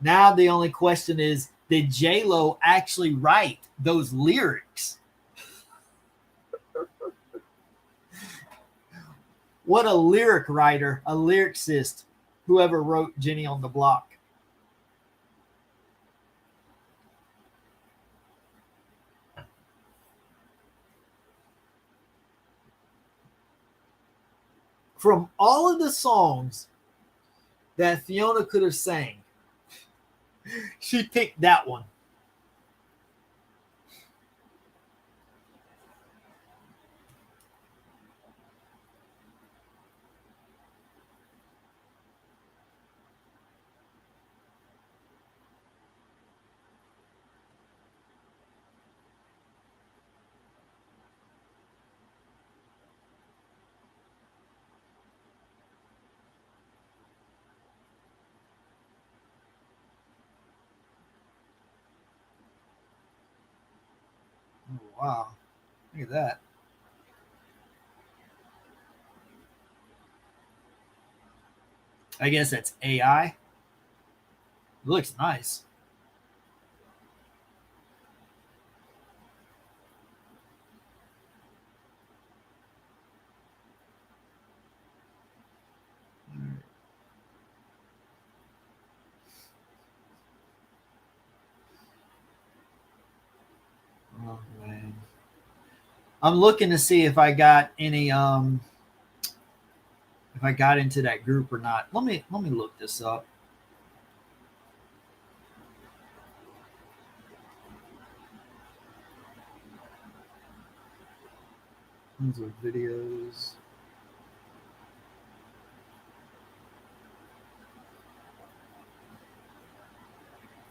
Now the only question is, did J-Lo actually write those lyrics? What a lyric writer, a lyricist, whoever wrote Jenny on the Block. From all of the songs that Fiona could have sang, she picked that one. Oh, wow. Look at that. I guess that's AI. It looks nice. Oh, man. I'm looking to see if I got any if I got into that group or not. Let me look this up. Tons of videos.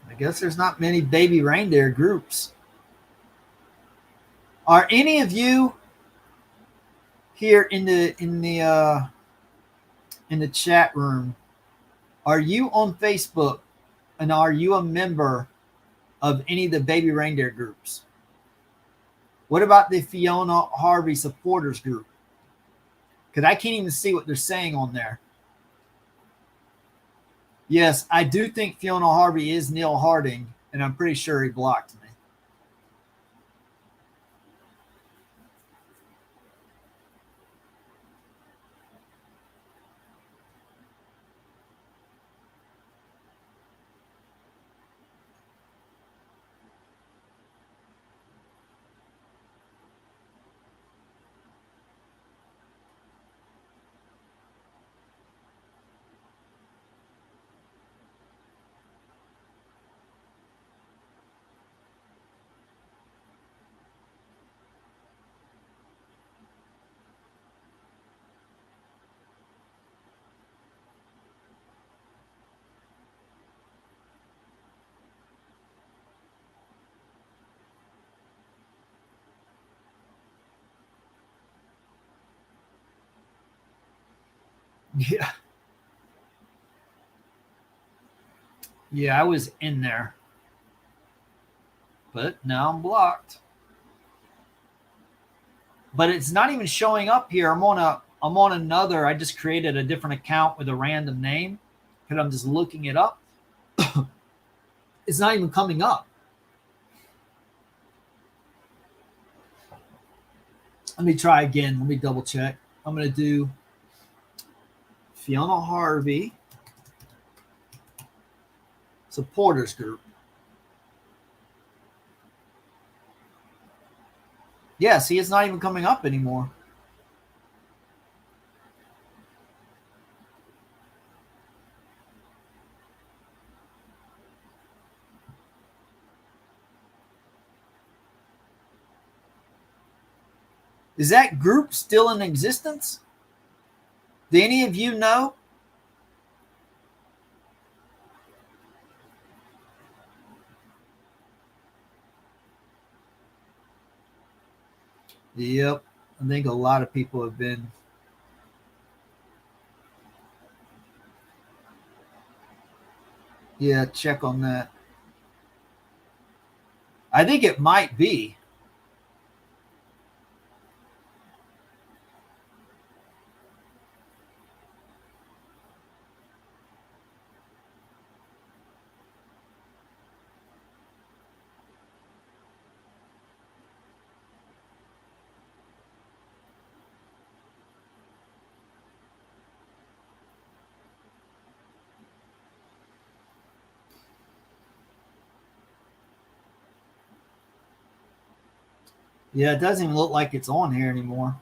I guess there's not many baby reindeer groups. Are any of you here in the chat room? Are you on Facebook, and are you a member of any of the baby reindeer groups? What about the Fiona Harvey supporters group? Because I can't even see what they're saying on there. Yes, I do think Fiona Harvey is Neil Harding, and I'm pretty sure he blocked me. Yeah. Yeah, I was in there. But now I'm blocked. But it's not even showing up here. I'm on another. I just created a different account with a random name because I'm just looking it up. It's not even coming up. Let me try again. Let me double check. I'm going to do Fiona Harvey supporters group. Yeah, see, it's not even coming up anymore. Is that group still in existence? Do any of you know? Yep. I think a lot of people have been. Yeah, check on that. I think it might be. Yeah, it doesn't even look like it's on here anymore.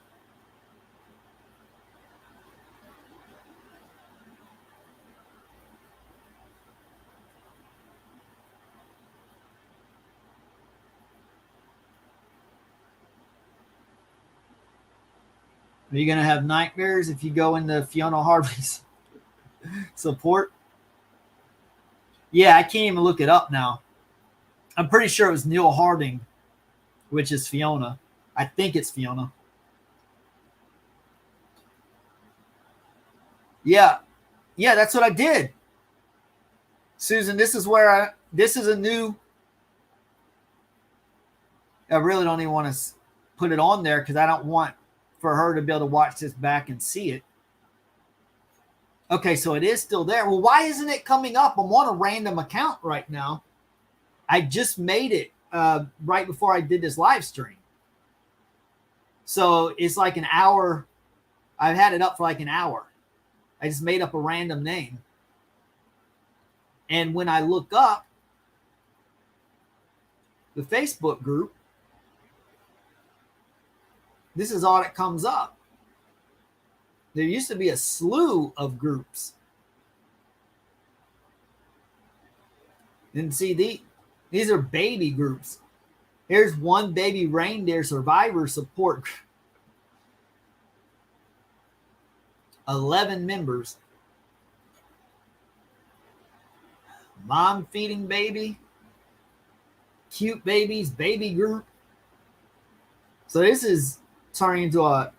Are you going to have nightmares if you go into Fiona Harvey's support? Yeah, I can't even look it up now. I'm pretty sure it was Neil Harding, which is Fiona. I think it's Fiona. Yeah. Yeah, that's what I did. Susan, this is a new, I really don't even want to put it on there because I don't want for her to be able to watch this back and see it. Okay, so it is still there. Well, why isn't it coming up? I'm on a random account right now. I just made it right before I did this live stream. So it's like an hour. I've had it up for like an hour. I just made up a random name. And when I look up the Facebook group, this is all that comes up. There used to be a slew of groups. And see, these are baby groups. Here's one baby reindeer survivor support group. 11 members. Mom feeding baby. Cute babies, baby group. So this is turning into a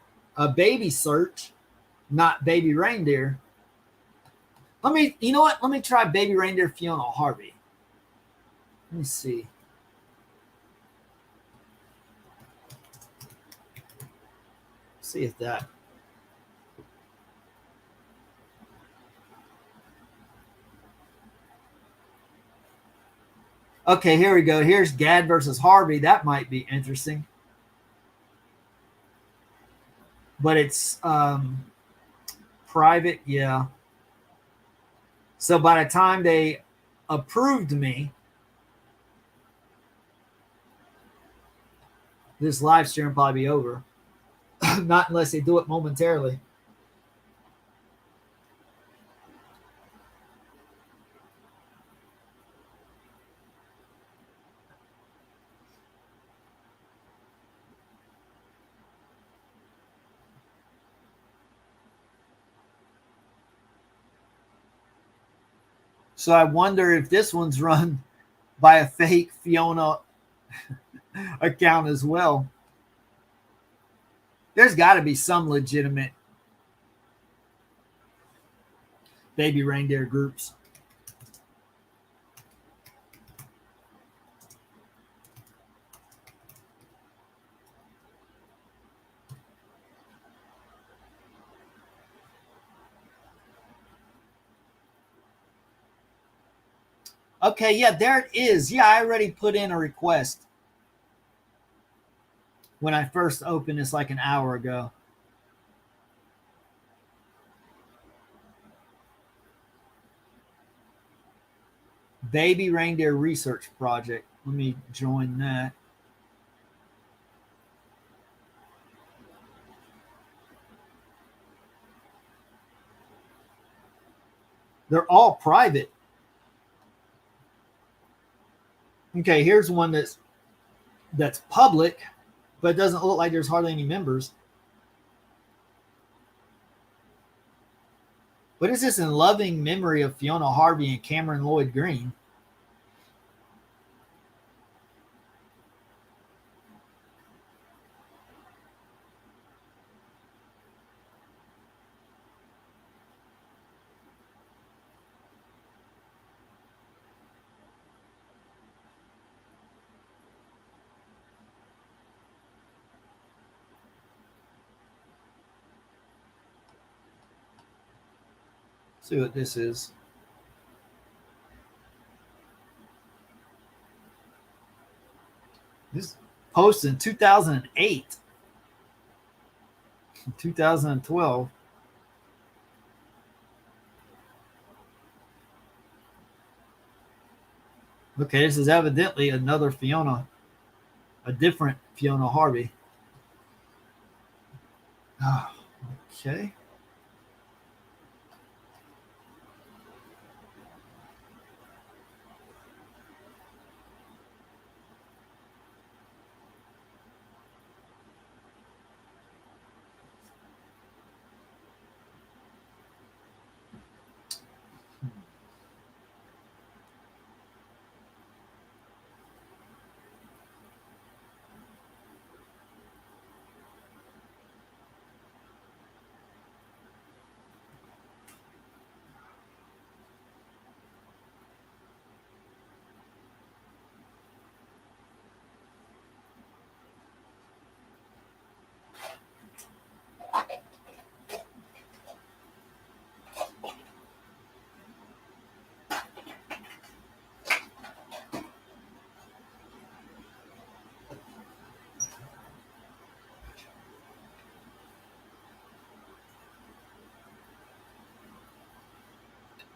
baby search, not baby reindeer. You know what? Let me try baby reindeer Fiona Harvey. Let me see. See if that. Okay, here we go. Here's Gad versus Harvey. That might be interesting. But it's private, yeah. So by the time they approved me, this live stream will probably be over. Not unless they do it momentarily. So I wonder if this one's run by a fake Fiona account as well. There's got to be some legitimate. baby reindeer groups. Okay, yeah, there it is. Yeah, I already put in a request when I first opened this like an hour ago. Baby Reindeer Research Project. Let me join that. They're all private. Okay, here's one that's public, but it doesn't look like there's hardly any members. What is this? In loving memory of Fiona Harvey and Cameron Lloyd Green. See what this is. This post in 2008, 2012. Okay, this is evidently another Fiona, a different Fiona Harvey. Oh, okay.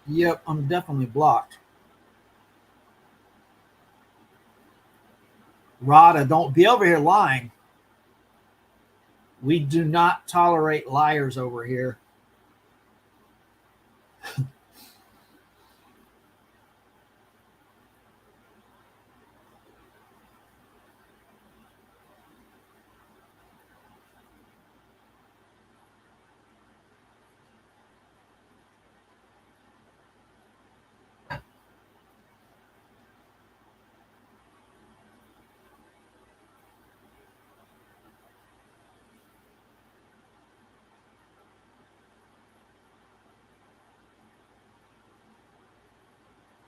Yep, I'm definitely blocked. Rada, don't be over here lying. We do not tolerate liars over here.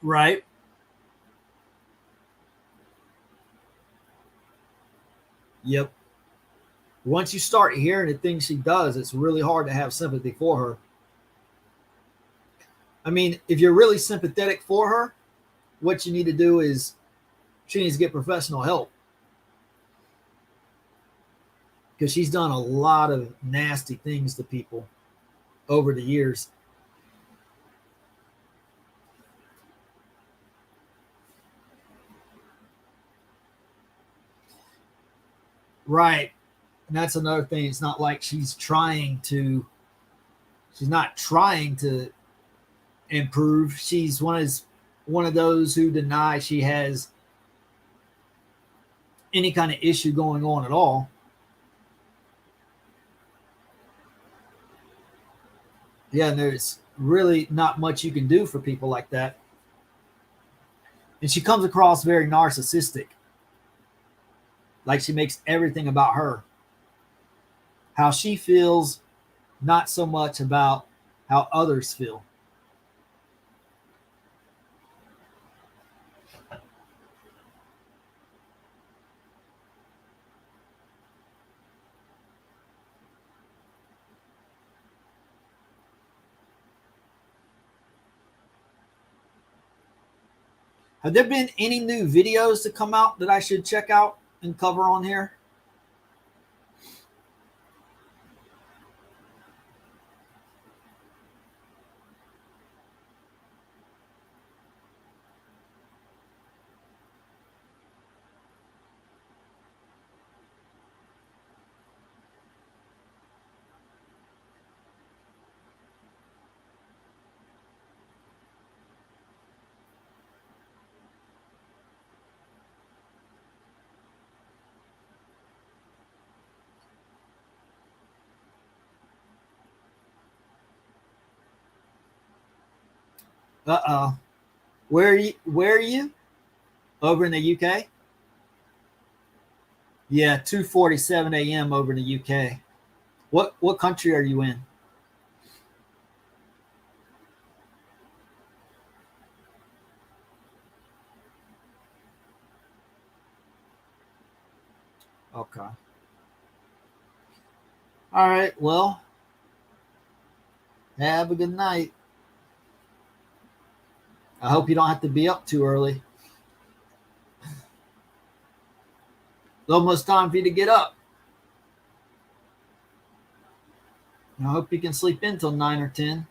Right? Yep. Once you start hearing the things she does, it's really hard to have sympathy for her. I mean, if you're really sympathetic for her, what you need to do is she needs to get professional help because she's done a lot of nasty things to people over the years. Right. And that's another thing. It's not like she's not trying to improve. She's one of those who deny she has any kind of issue going on at all. Yeah, and there's really not much you can do for people like that. And she comes across very narcissistic, like she makes everything about her. How she feels, not so much about how others feel. Have there been any new videos to come out that I should check out and cover on here? Uh-oh. Where are you? Over in the UK? Yeah, 2:47 a.m. over in the UK. What country are you in? Okay. All right. Well, have a good night. I hope you don't have to be up too early. It's almost time for you to get up. I hope you can sleep in till 9 or 10.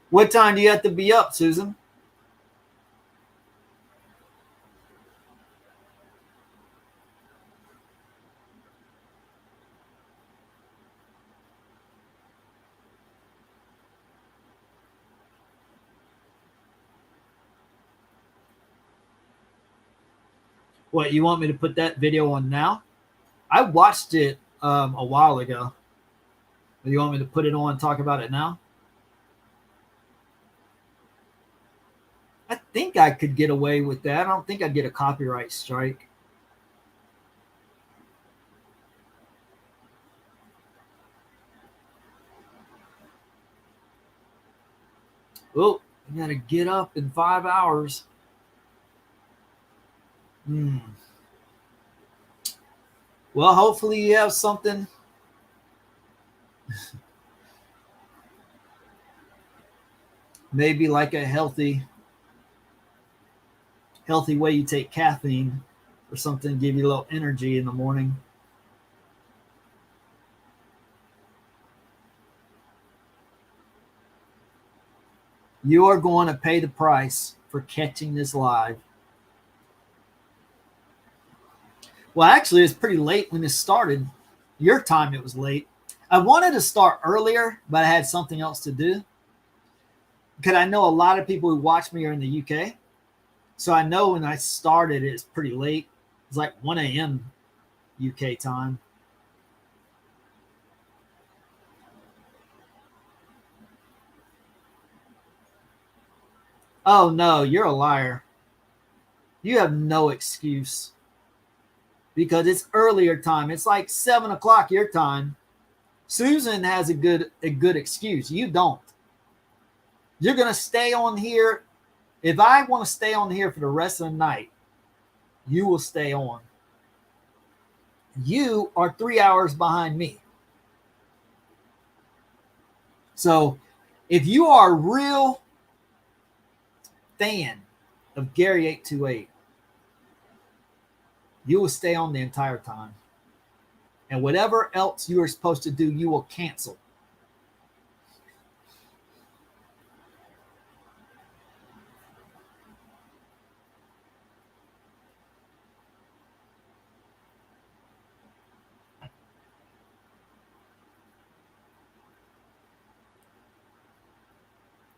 What time do you have to be up, Susan? What, you want me to put that video on now? I watched it a while ago. You want me to put it on and talk about it now? I think I could get away with that. I don't think I'd get a copyright strike. Oh, I gotta get up in 5 hours. Well, hopefully you have something. Maybe like a healthy way you take caffeine or something, give you a little energy in the morning. You are going to pay the price for catching this live. Well, actually, it's pretty late when this started. Your time, it was late. I wanted to start earlier, but I had something else to do. Because I know a lot of people who watch me are in the UK. So I know when I started, it's pretty late. It's like 1 a.m. UK time. Oh, no, you're a liar. You have no excuse. Because it's earlier time. It's like 7 o'clock your time. Susan has a good excuse. You don't. You're going to stay on here. If I want to stay on here for the rest of the night, you will stay on. You are 3 hours behind me. So if you are a real fan of Gary 828, you will stay on the entire time. And whatever else you are supposed to do, you will cancel.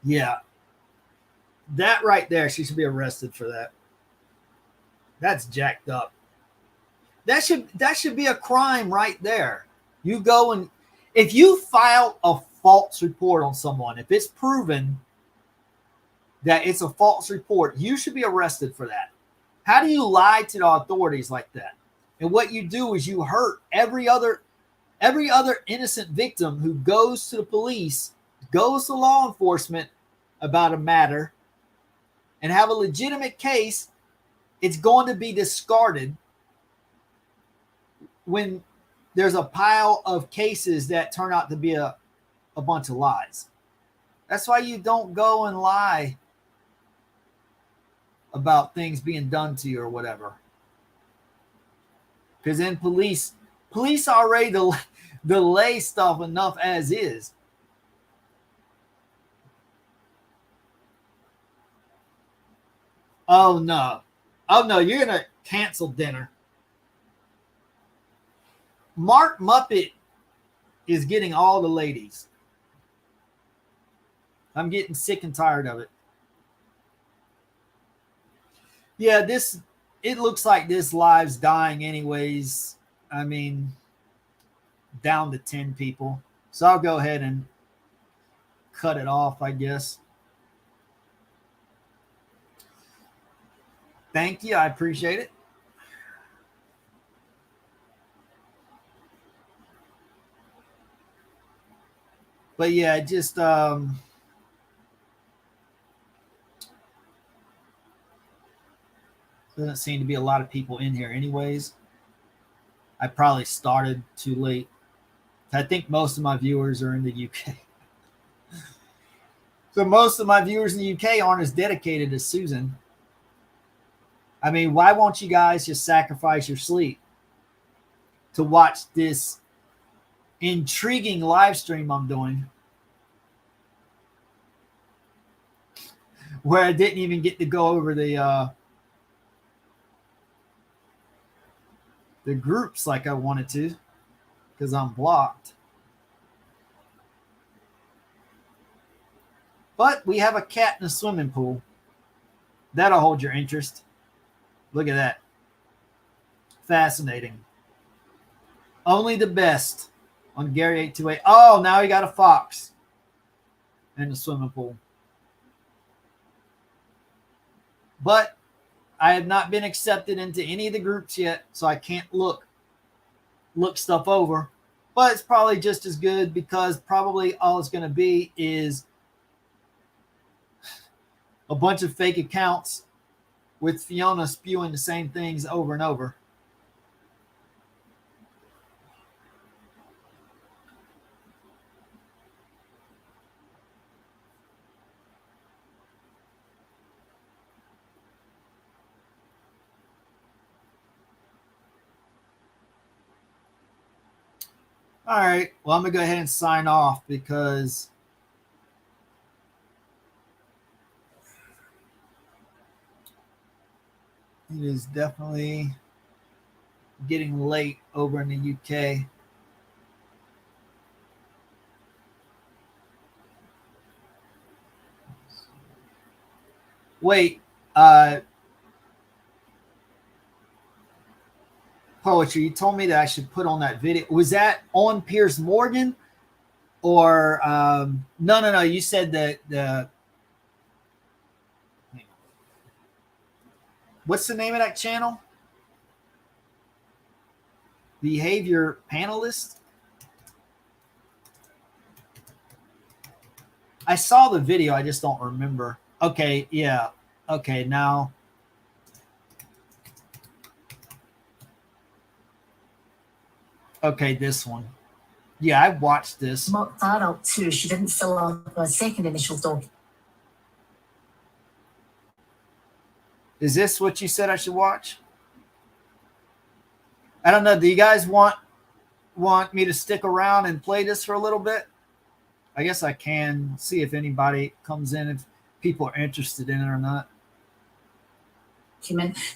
Yeah. That right there, she should be arrested for that. That's jacked up. That should be a crime right there. You go and if you file a false report on someone, if it's proven that it's a false report, you should be arrested for that. How do you lie to the authorities like that? And what you do is you hurt every other Every other innocent victim who goes to the police, goes to law enforcement about a matter and have a legitimate case, it's going to be discarded when there's a pile of cases that turn out to be a bunch of lies. That's why you don't go and lie about things being done to you or whatever. Because then police already delay stuff enough as is. Oh no, you're gonna cancel dinner. Mark Muppet is getting all the ladies. I'm getting sick and tired of it. Yeah, it looks like this live's dying anyways. I mean, down to 10 people. So I'll go ahead and cut it off, I guess. Thank you. I appreciate it. But yeah, just doesn't seem to be a lot of people in here anyways. I probably started too late. I think most of my viewers are in the UK. So most of my viewers in the UK aren't as dedicated as Susan. I mean, why won't you guys just sacrifice your sleep to watch this intriguing live stream I'm doing, where I didn't even get to go over the groups like I wanted to because I'm blocked. But we have a cat in a swimming pool. That'll hold your interest. Look at that. Fascinating. Only the best on Gary 828. Oh, now he got a fox in the swimming pool. But I have not been accepted into any of the groups yet, so I can't look stuff over. But it's probably just as good because probably all it's going to be is a bunch of fake accounts with Fiona spewing the same things over and over. All right. Well, I'm going to go ahead and sign off because it is definitely getting late over in the UK. Wait, Poetry, you told me that I should put on that video. Was that on Piers Morgan or no, you said the what's the name of that channel? Behavior Panelist? I saw the video, I just don't remember. Okay, yeah. Okay, now. Okay, this one. Yeah, I watched this. Marked that up too. She didn't fill out a second initial document. Is this what you said I should watch? I don't know. Do you guys want me to stick around and play this for a little bit? I guess I can see if anybody comes in, if people are interested in it or not.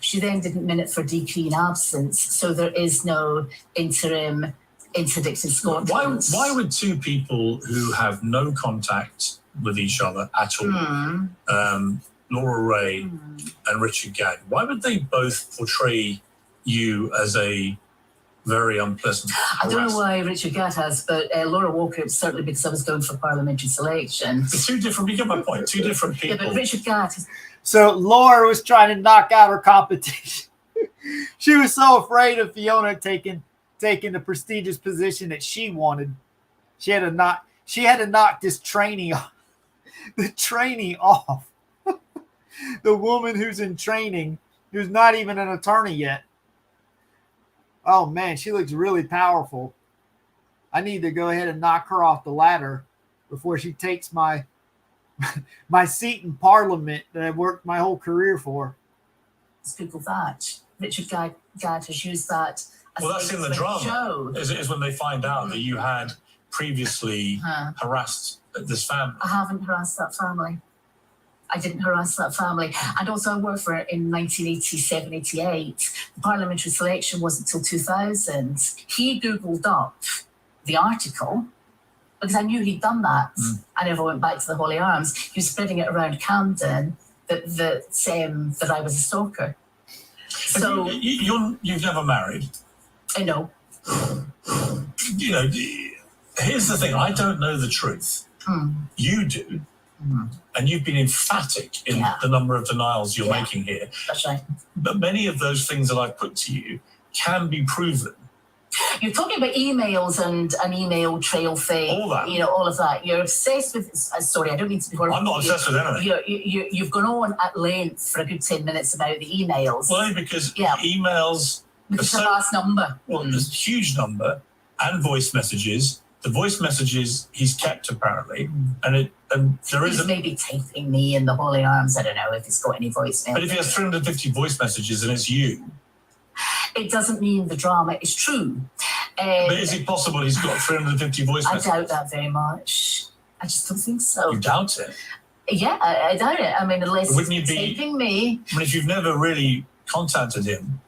She then didn't minute for decree in absence, so there is no interim interdict in Scotland. Why would two people who have no contact with each other at all, Laura Ray and Richard Gadd, why would they both portray you as a very unpleasant harasser? I don't know why Richard Gadd has, but Laura Walker, certainly because I was going for parliamentary selection. Two different, you get my point, two different people. Yeah, but Richard Gadd... So Laura was trying to knock out her competition. She was so afraid of Fiona taking taking the prestigious position that she wanted. She had to knock this trainee off. The trainee off. The woman who's in training, who's not even an attorney yet. Oh man, she looks really powerful. I need to go ahead and knock her off the ladder before she takes my seat in Parliament that I've worked my whole career for. Let's Google that. Richard Gadd has used that. Well, that's in the drama. Is when they find out that you had previously harassed this family. I haven't harassed that family. I didn't harass that family. And also I worked for it in 1987, 88. The parliamentary selection wasn't until 2000. He Googled up the article because I knew he'd done that. I never went back to the Holy Arms. He was spreading it around Camden that I was a stalker. So you've never married. I know. You know, here's the thing. I don't know the truth. You do. And you've been emphatic in the number of denials you're making here. That's right. But many of those things that I've put to you can be proven. You're talking about emails and an email trail thing. All that. You know, all of that. You're obsessed with... sorry, I don't mean to be horrible. I'm not obsessed with anything. You've gone on at length for a good 10 minutes about the emails. Well, because emails... Because the last number. Well, there's a huge number and voice messages. The voice messages he's kept apparently, and there is maybe taping me in the Holy Arms. I don't know if he's got any voicemail. But if he has 350 voice messages and it's you, it doesn't mean the drama is true. But is it possible he's got 350 voice messages? I doubt that very much. I just don't think so. You doubt it? Yeah, I doubt it. I mean, unless he's taping me. I mean, if you've never really contacted him.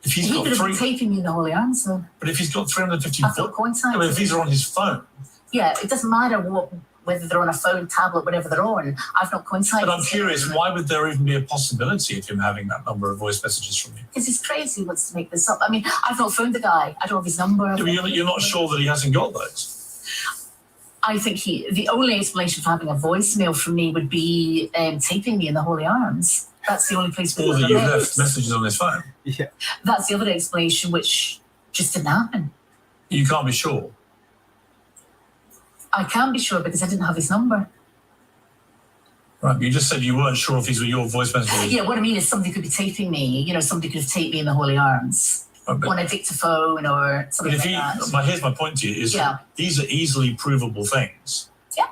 If he's got taping me in the Holy Arms, so. But if he's got 350, I've got contacts. If these are on his phone. Yeah, it doesn't matter whether they're on a phone, tablet, whatever they're on. I've not contacted. But I'm curious, why would there even be a possibility of him having that number of voice messages from you? Because he's crazy. He wants to make this up. I mean, I've not phoned the guy. I don't have his number. Yeah, you're not sure that he hasn't got those. I think the only explanation for having a voicemail from me would be taping me in the Holy Arms. That's the only place. Or that you left messages on his phone. Yeah. That's the other explanation, which just didn't happen. You can't be sure. I can be sure because I didn't have his number. Right, but you just said you weren't sure if these were your voice messages. Yeah, what I mean is somebody could be taping me. You know, somebody could have taped me in the Holy Arms on a dictaphone or something like that. Here's my point to you: is these are easily provable things. Yeah.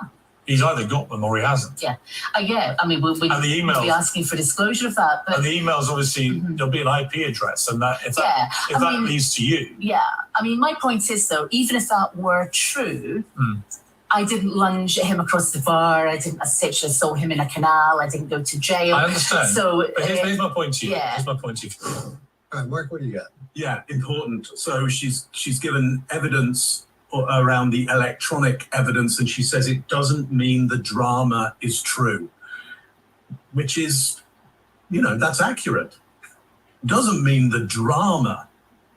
He's either got them or he hasn't. Yeah. I mean, we'd be asking for disclosure of that. But, and the emails, obviously, there'll be an IP address, and if that leads to you. Yeah. I mean, my point is, though, even if that were true, I didn't lunge at him across the bar. I didn't sexually assault him in a canal. I didn't go to jail. I understand. So, but here's my point to you. Yeah. Here's my point to you. All right, Mark, what do you got? Yeah, important. So she's given evidence around the electronic evidence, and she says it doesn't mean the drama is true, which is, that's accurate. Doesn't mean the drama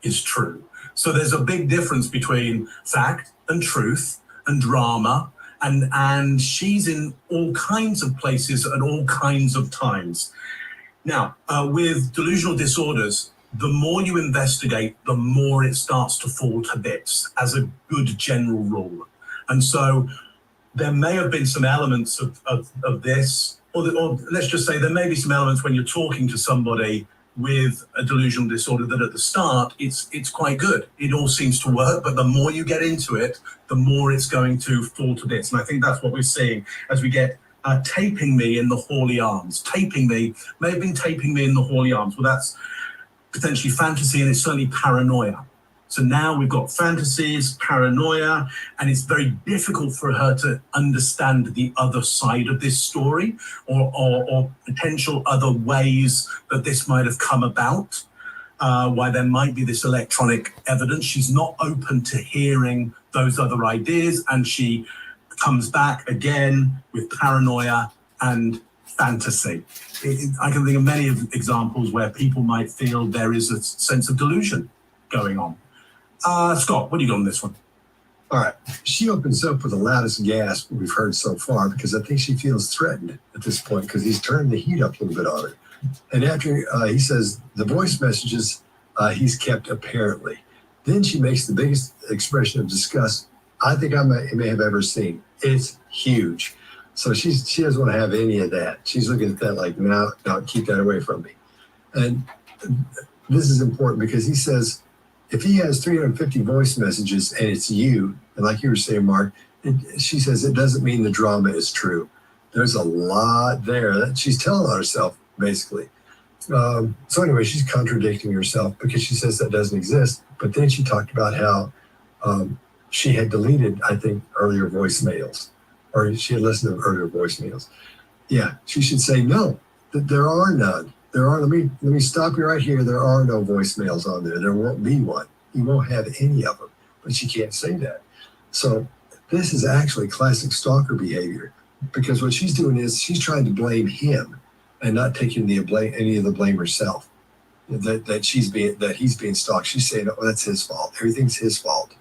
is true. So there's a big difference between fact and truth and drama, and she's in all kinds of places at all kinds of times. Now, with delusional disorders, the more you investigate, the more it starts to fall to bits, as a good general rule. And so there may have been some elements of this, or let's just say there may be some elements when you're talking to somebody with a delusional disorder that at the start, it's quite good. It all seems to work, but the more you get into it, the more it's going to fall to bits. And I think that's what we're seeing as we get taping me in the Holy Arms. May have been taping me in the Holy Arms. Well, that's potentially fantasy, and it's certainly paranoia. So now we've got fantasies, paranoia, and it's very difficult for her to understand the other side of this story or potential other ways that this might have come about, why there might be this electronic evidence. She's not open to hearing those other ideas, and she comes back again with paranoia and fantasy. I can think of many examples where people might feel there is a sense of delusion going on. Scott, what do you got on this one? All right. She opens up with the loudest gasp we've heard so far because I think she feels threatened at this point because he's turned the heat up a little bit on her. And after he says the voice messages he's kept apparently. Then she makes the biggest expression of disgust I think I may have ever seen. It's huge. So she doesn't want to have any of that. She's looking at that like, no, keep that away from me. And this is important because he says, if he has 350 voice messages and it's you, and like you were saying, Mark, she says it doesn't mean the drama is true. There's a lot there that she's telling herself, basically. So anyway, she's contradicting herself because she says that doesn't exist. But then she talked about how she had deleted, I think, earlier voicemails, or she had listened to earlier voicemails. Yeah, she should say no, that there are none. Let me stop you right here. There are no voicemails on there. There won't be one. You won't have any of them, but she can't say that. So this is actually classic stalker behavior, because what she's doing is she's trying to blame him and not taking any of the blame herself. That he's being stalked. She's saying, "Oh, that's his fault. Everything's his fault."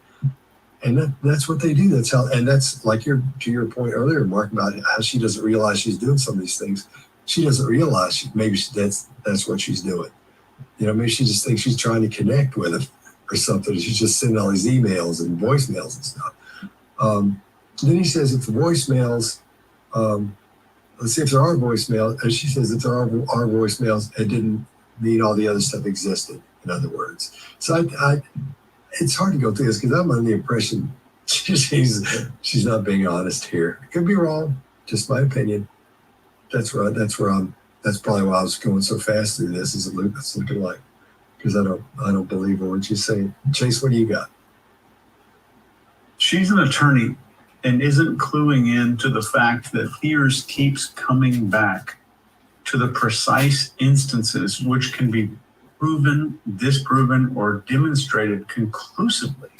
And that's what they do. That's like to your point earlier, Mark, about how she doesn't realize she's doing some of these things. She doesn't realize that's what she's doing. Maybe she just thinks she's trying to connect with him or something. She's just sending all these emails and voicemails and stuff. Then he says, if the voicemails, let's see if there are voicemails, and she says if there are voicemails, it didn't mean all the other stuff existed, in other words. So it's hard to go through this because I'm under the impression she's not being honest here. Could be wrong, just my opinion. That's probably why I was going so fast through this. Is it's looking like, because I don't believe what she's saying. Chase, what do you got? She's an attorney and isn't cluing in to the fact that Piers keeps coming back to the precise instances which can be proven, disproven, or demonstrated conclusively.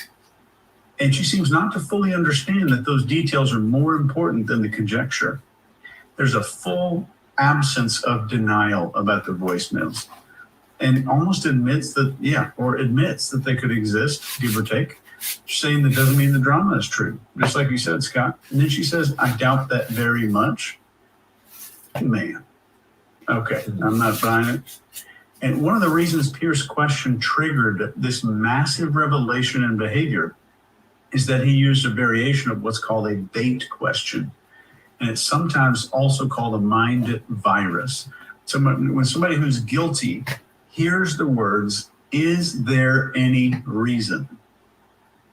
And she seems not to fully understand that those details are more important than the conjecture. There's a full absence of denial about the voicemails, and almost admits that they could exist, give or take. She's saying that doesn't mean the drama is true, just like you said, Scott. And then she says, I doubt that very much. Man. Okay, I'm not buying it. And one of the reasons Pierce's question triggered this massive revelation in behavior is that he used a variation of what's called a bait question. And it's sometimes also called a mind virus. So when somebody who's guilty hears the words, is there any reason?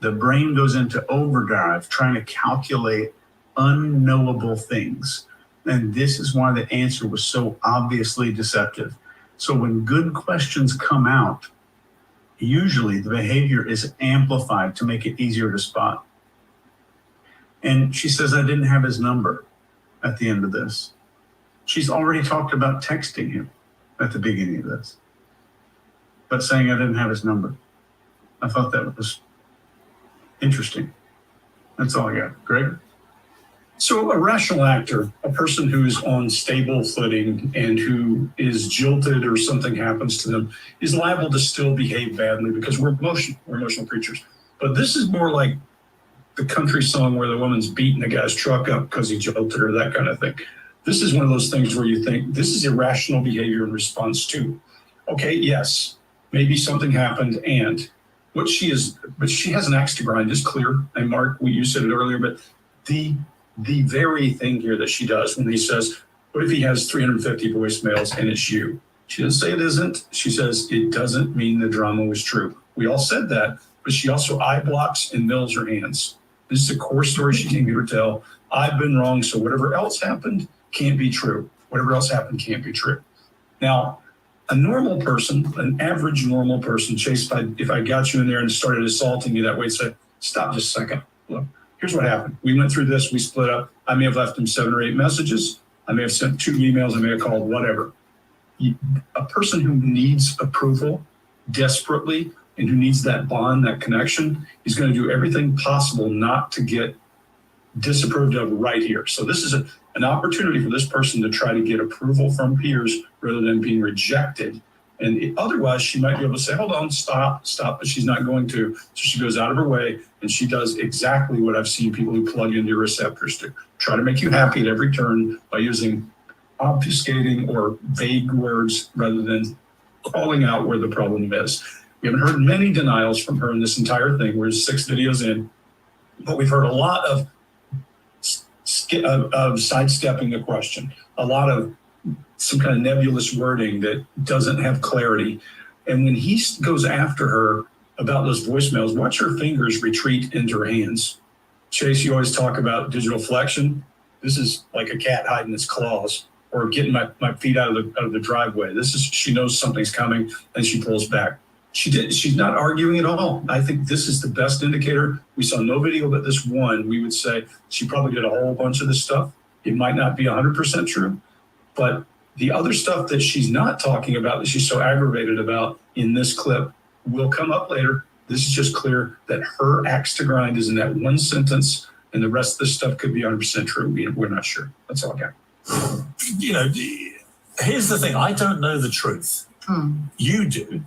The brain goes into overdrive trying to calculate unknowable things. And this is why the answer was so obviously deceptive. So when good questions come out, usually the behavior is amplified to make it easier to spot. And she says, I didn't have his number at the end of this. She's already talked about texting him at the beginning of this, but saying I didn't have his number. I thought that was interesting. That's all I got. Greg? So a rational actor, a person who's on stable footing and who is jilted or something happens to them, is liable to still behave badly because we're emotional creatures. But this is more like the country song where the woman's beating the guy's truck up because he jilted her, that kind of thing. This is one of those things where you think this is irrational behavior in response to, okay, yes, maybe something happened but she has an axe to grind, is clear. And Mark, you said it earlier, but the very thing here that she does when he says, what if he has 350 voicemails and it's you? She doesn't say it isn't. She says it doesn't mean the drama was true. We all said that, but she also eye blocks and mills her hands. This is a core story she came here to tell. I've been wrong, so whatever else happened can't be true. Whatever else happened can't be true. Now, a normal person, an average normal person, Chase, if I got you in there and started assaulting you that way, say, stop just a second. Look, here's what happened. We went through this, we split up. I may have left him 7 or 8 messages. I may have sent 2 emails. I may have called, whatever. A person who needs approval desperately and who needs that bond, that connection, is going to do everything possible not to get disapproved of right here. So this is an opportunity for this person to try to get approval from Piers rather than being rejected. And otherwise, she might be able to say, hold on, stop, but she's not going to. So she goes out of her way and she does exactly what I've seen people who plug into your receptors do. Try to make you happy at every turn by using obfuscating or vague words rather than calling out where the problem is. We haven't heard many denials from her in this entire thing. We're 6 videos in, but we've heard a lot of sidestepping the question, a lot of some kind of nebulous wording that doesn't have clarity. And when he goes after her about those voicemails, watch her fingers retreat into her hands. Chase, you always talk about digital flexion. This is like a cat hiding its claws, or getting my feet out of the driveway. This is, she knows something's coming and she pulls back. She's not arguing at all. I think this is the best indicator. We saw no video but this one. We would say she probably did a whole bunch of this stuff. It might not be 100% true, but the other stuff that she's not talking about, that she's so aggravated about in this clip, will come up later. This is just clear that her axe to grind is in that one sentence, and the rest of this stuff could be 100% true. We're not sure. That's all I got. You know, here's the thing. I don't know the truth. You do.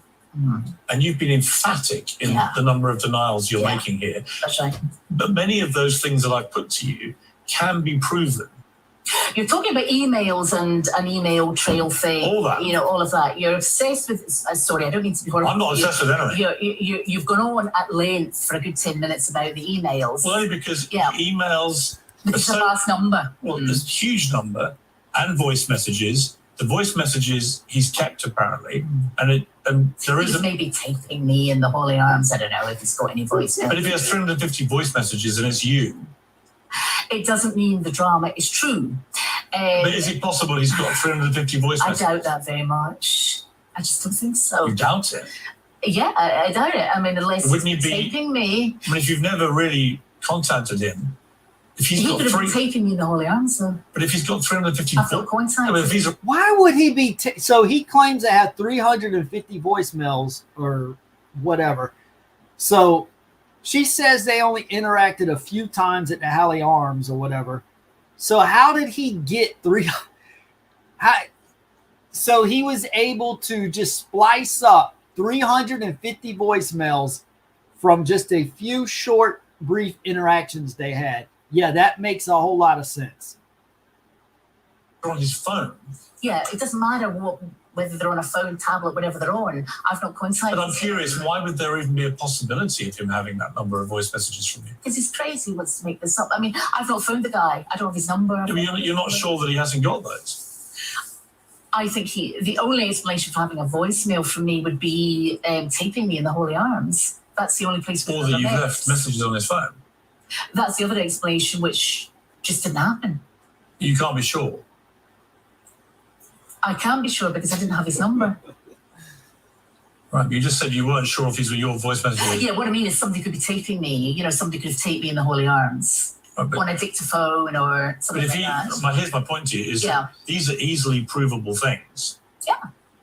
And you've been emphatic in the number of denials you're making here. That's right. But many of those things that I've put to you can be proven. You're talking about emails and an email trail thing. All that. You know, all of that. You're obsessed with, sorry, I don't mean to be horrible. I'm not obsessed with anything. You've gone on at length for a good 10 minutes about the emails. Well, only because emails... It's a vast number. Well, there's a huge number, and voice messages. The voice messages he's kept, apparently. And there is... He's maybe taping me in the holy arms. I don't know if he's got any voice messages. But if he has 350 voice messages and it's you... It doesn't mean the drama is true. But is it possible he's got 350 voice messages? I doubt that very much. I just don't think so. You doubt it? Yeah, I doubt it. I mean, unless Wouldn't he's taping me. I mean, if you've never really contacted him, if he's he got could have been taping me in the holy arms, though. But if he's got 350... I've got contact. I mean, if he's why would he be... so he claims to have 350 voicemails or whatever. So... she says they only interacted a few times at the Halley Arms or whatever. So how did he get so he was able to just splice up 350 voicemails from just a few short, brief interactions they had. Yeah, that makes a whole lot of sense. on his phone. Yeah, it doesn't matter whether they're on a phone, tablet, whatever they're on. I've not contacted. But I'm curious, why would there even be a possibility of him having that number of voice messages from you? Because he's crazy. He wants to make this up. I mean, I've not phoned the guy. I don't have his number. You're not sure that he hasn't got those? I think the only explanation for having a voicemail from me would be taping me in the Holy Arms. That's the only place where or that you've left messages on his phone. That's the other explanation, which just didn't happen. You can't be sure. I can't be sure because I didn't have his number. Right, but you just said you weren't sure if these were your voice messages. Yeah, what I mean is somebody could be taping me. You know, somebody could have taped me in the Holy Arms on a dictaphone or something like that. Here's my point to you: is that these are easily provable things. Yeah.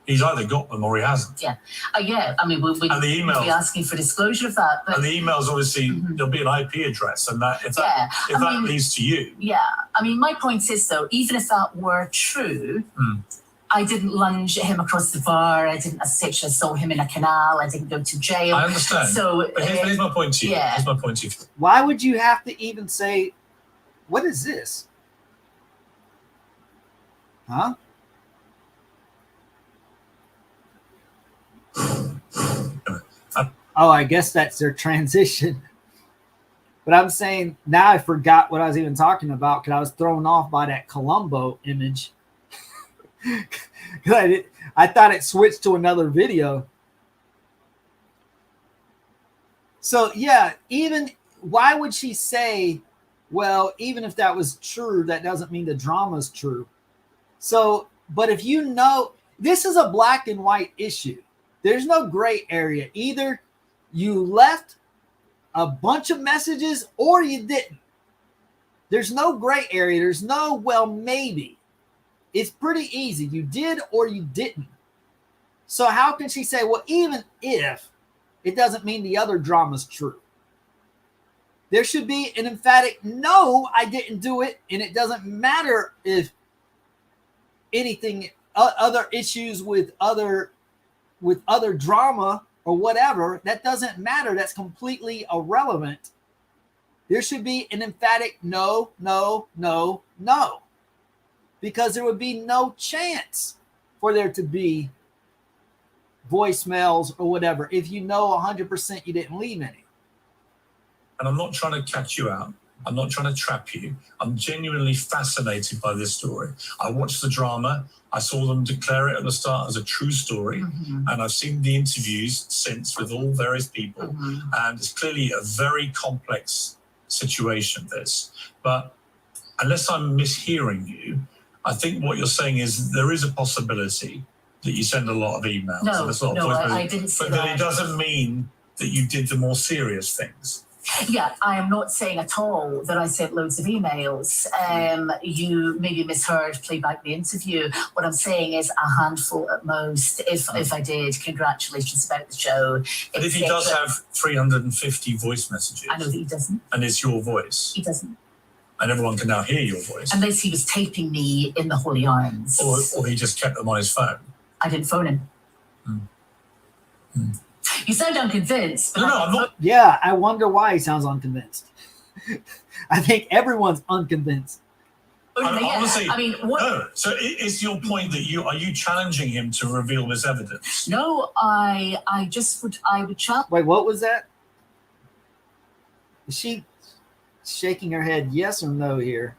He's either got them or he hasn't. Yeah. Yeah. I mean, we'd be asking for disclosure of that. But, and the emails, obviously, there'll be an IP address, and that if that leads to you. Yeah. I mean, my point is, though, even if that were true, I didn't lunge at him across the bar. I didn't essentially saw him in a canal. I didn't go to jail. I understand. So, but here's my point to you. Yeah. Here's my point to you. Why would you have to even say, what is this? Huh? Oh, I guess that's their transition. But I'm saying now I forgot what I was even talking about because I was thrown off by that Columbo image. I thought it switched to another video. So, yeah, even why would she say, well, even if that was true, that doesn't mean the drama's true. So, but if you know, this is a black and white issue. There's no gray area. Either you left a bunch of messages or you didn't. There's no gray area. There's no, well, maybe. It's pretty easy. You did or you didn't. So how can she say, well, even if, it doesn't mean the other drama's true? There should be an emphatic, no, I didn't do it. And it doesn't matter if anything, other issues with other drama or whatever, that doesn't matter. That's completely irrelevant. There should be an emphatic no, no, no, no. Because there would be no chance for there to be voicemails or whatever if you know 100% you didn't leave any? And I'm not trying to catch you out. I'm not trying to trap you. I'm genuinely fascinated by this story. I watched the drama. I saw them declare it at the start as a true story. And I've seen the interviews since with all various people. And it's clearly a very complex situation, this. But unless I'm mishearing you, I think what you're saying is there is a possibility that you send a lot of emails. No, I didn't say but that. But it doesn't mean that you did the more serious things. Yeah, I am not saying at all that I sent loads of emails. You maybe misheard, play back the interview. What I'm saying is a handful at most. If I did, congratulations about the show. But if he does have 350 voice messages. I know that he doesn't. And it's your voice. He doesn't. And everyone can now hear your voice. Unless he was taping me in the Holy Arms. Or he just kept them on his phone. I didn't phone him. You sound unconvinced. No, I'm not. Yeah, I wonder why he sounds unconvinced. I think everyone's unconvinced. Honestly, I mean, what? No. So is your point that are you challenging him to reveal this evidence? No, I would challenge. Wait, what was that? Is she shaking her head yes or no here?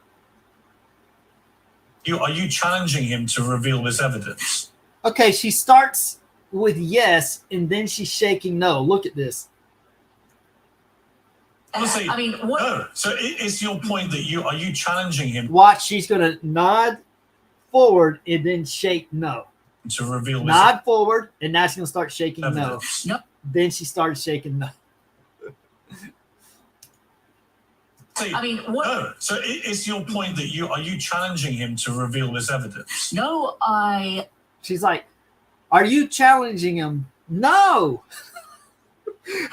Are you challenging him to reveal this evidence? Okay, she starts with yes, and then she's shaking no. Look at this. Honestly, I mean, what? No. So is your point that are you challenging him Watch, she's going to nod forward and then shake no. to reveal this Nod forward, and now she's going to start shaking evidence? No. Then she started shaking no. I mean, what? No. So is your point that are you challenging him to reveal this evidence? No, She's like, are you challenging him? No.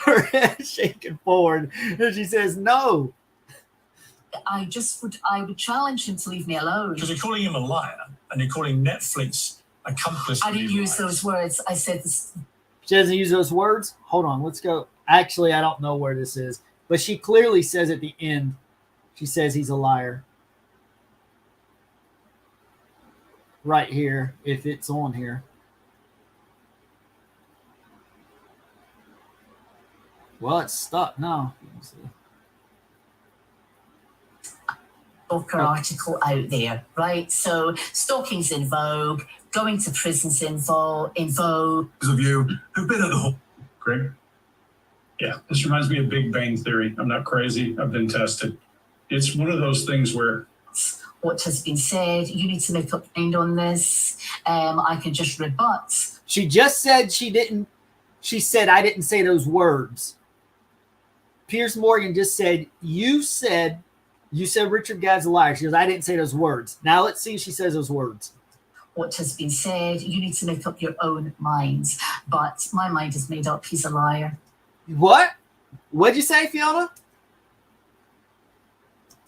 Her head shaking forward, and she says no. I would challenge him to leave me alone. Because you're calling him a liar, and you're calling Netflix accomplice. I didn't use those words. I said this. She doesn't use those words? Hold on, let's go. Actually, I don't know where this is, but she clearly says at the end, she says he's a liar. Right here, if it's on here. Well, it's stuck now. Stalker article out there, right? So stalking's in vogue, going to prison's in vogue. Those of you who've been at the whole. Greg? Yeah, this reminds me of Big Bang Theory. I'm not crazy. I've been tested. It's one of those things where What has been said, you need to make up your mind on this. I can just rebut. She just said she didn't. She said, I didn't say those words. Piers Morgan just said, you said Richard Gadd's a liar. She goes, I didn't say those words. Now let's see if she says those words. What has been said, you need to make up your own minds. But my mind is made up. He's a liar. What? What'd you say, Fiona?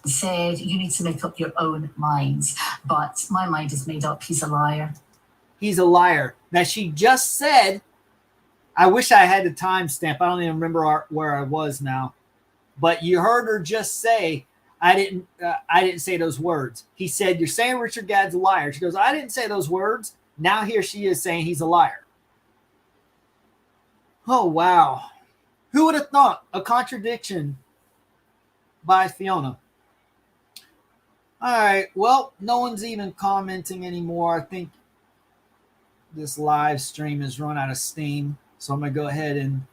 Said, you need to make up your own minds. But my mind is made up. He's a liar. He's a liar. Now she just said, I wish I had the timestamp. I don't even remember where I was now. But you heard her just say, I didn't say those words. He said, you're saying Richard Gadd's a liar. She goes, I didn't say those words. Now here she is saying he's a liar. Oh, wow. Who would have thought? A contradiction by Fiona. All right. Well, no one's even commenting anymore. I think this live stream has run out of steam. So I'm going to go ahead and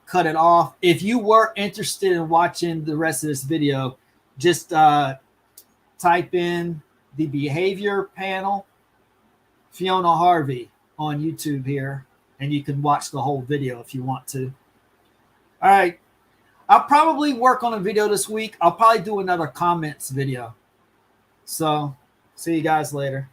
cut it off. If you were interested in watching the rest of this video, just type in the behavior panel, Fiona Harvey on YouTube here, and you can watch the whole video if you want to. All right. I'll probably work on a video this week. I'll probably do another comments video. So see you guys later.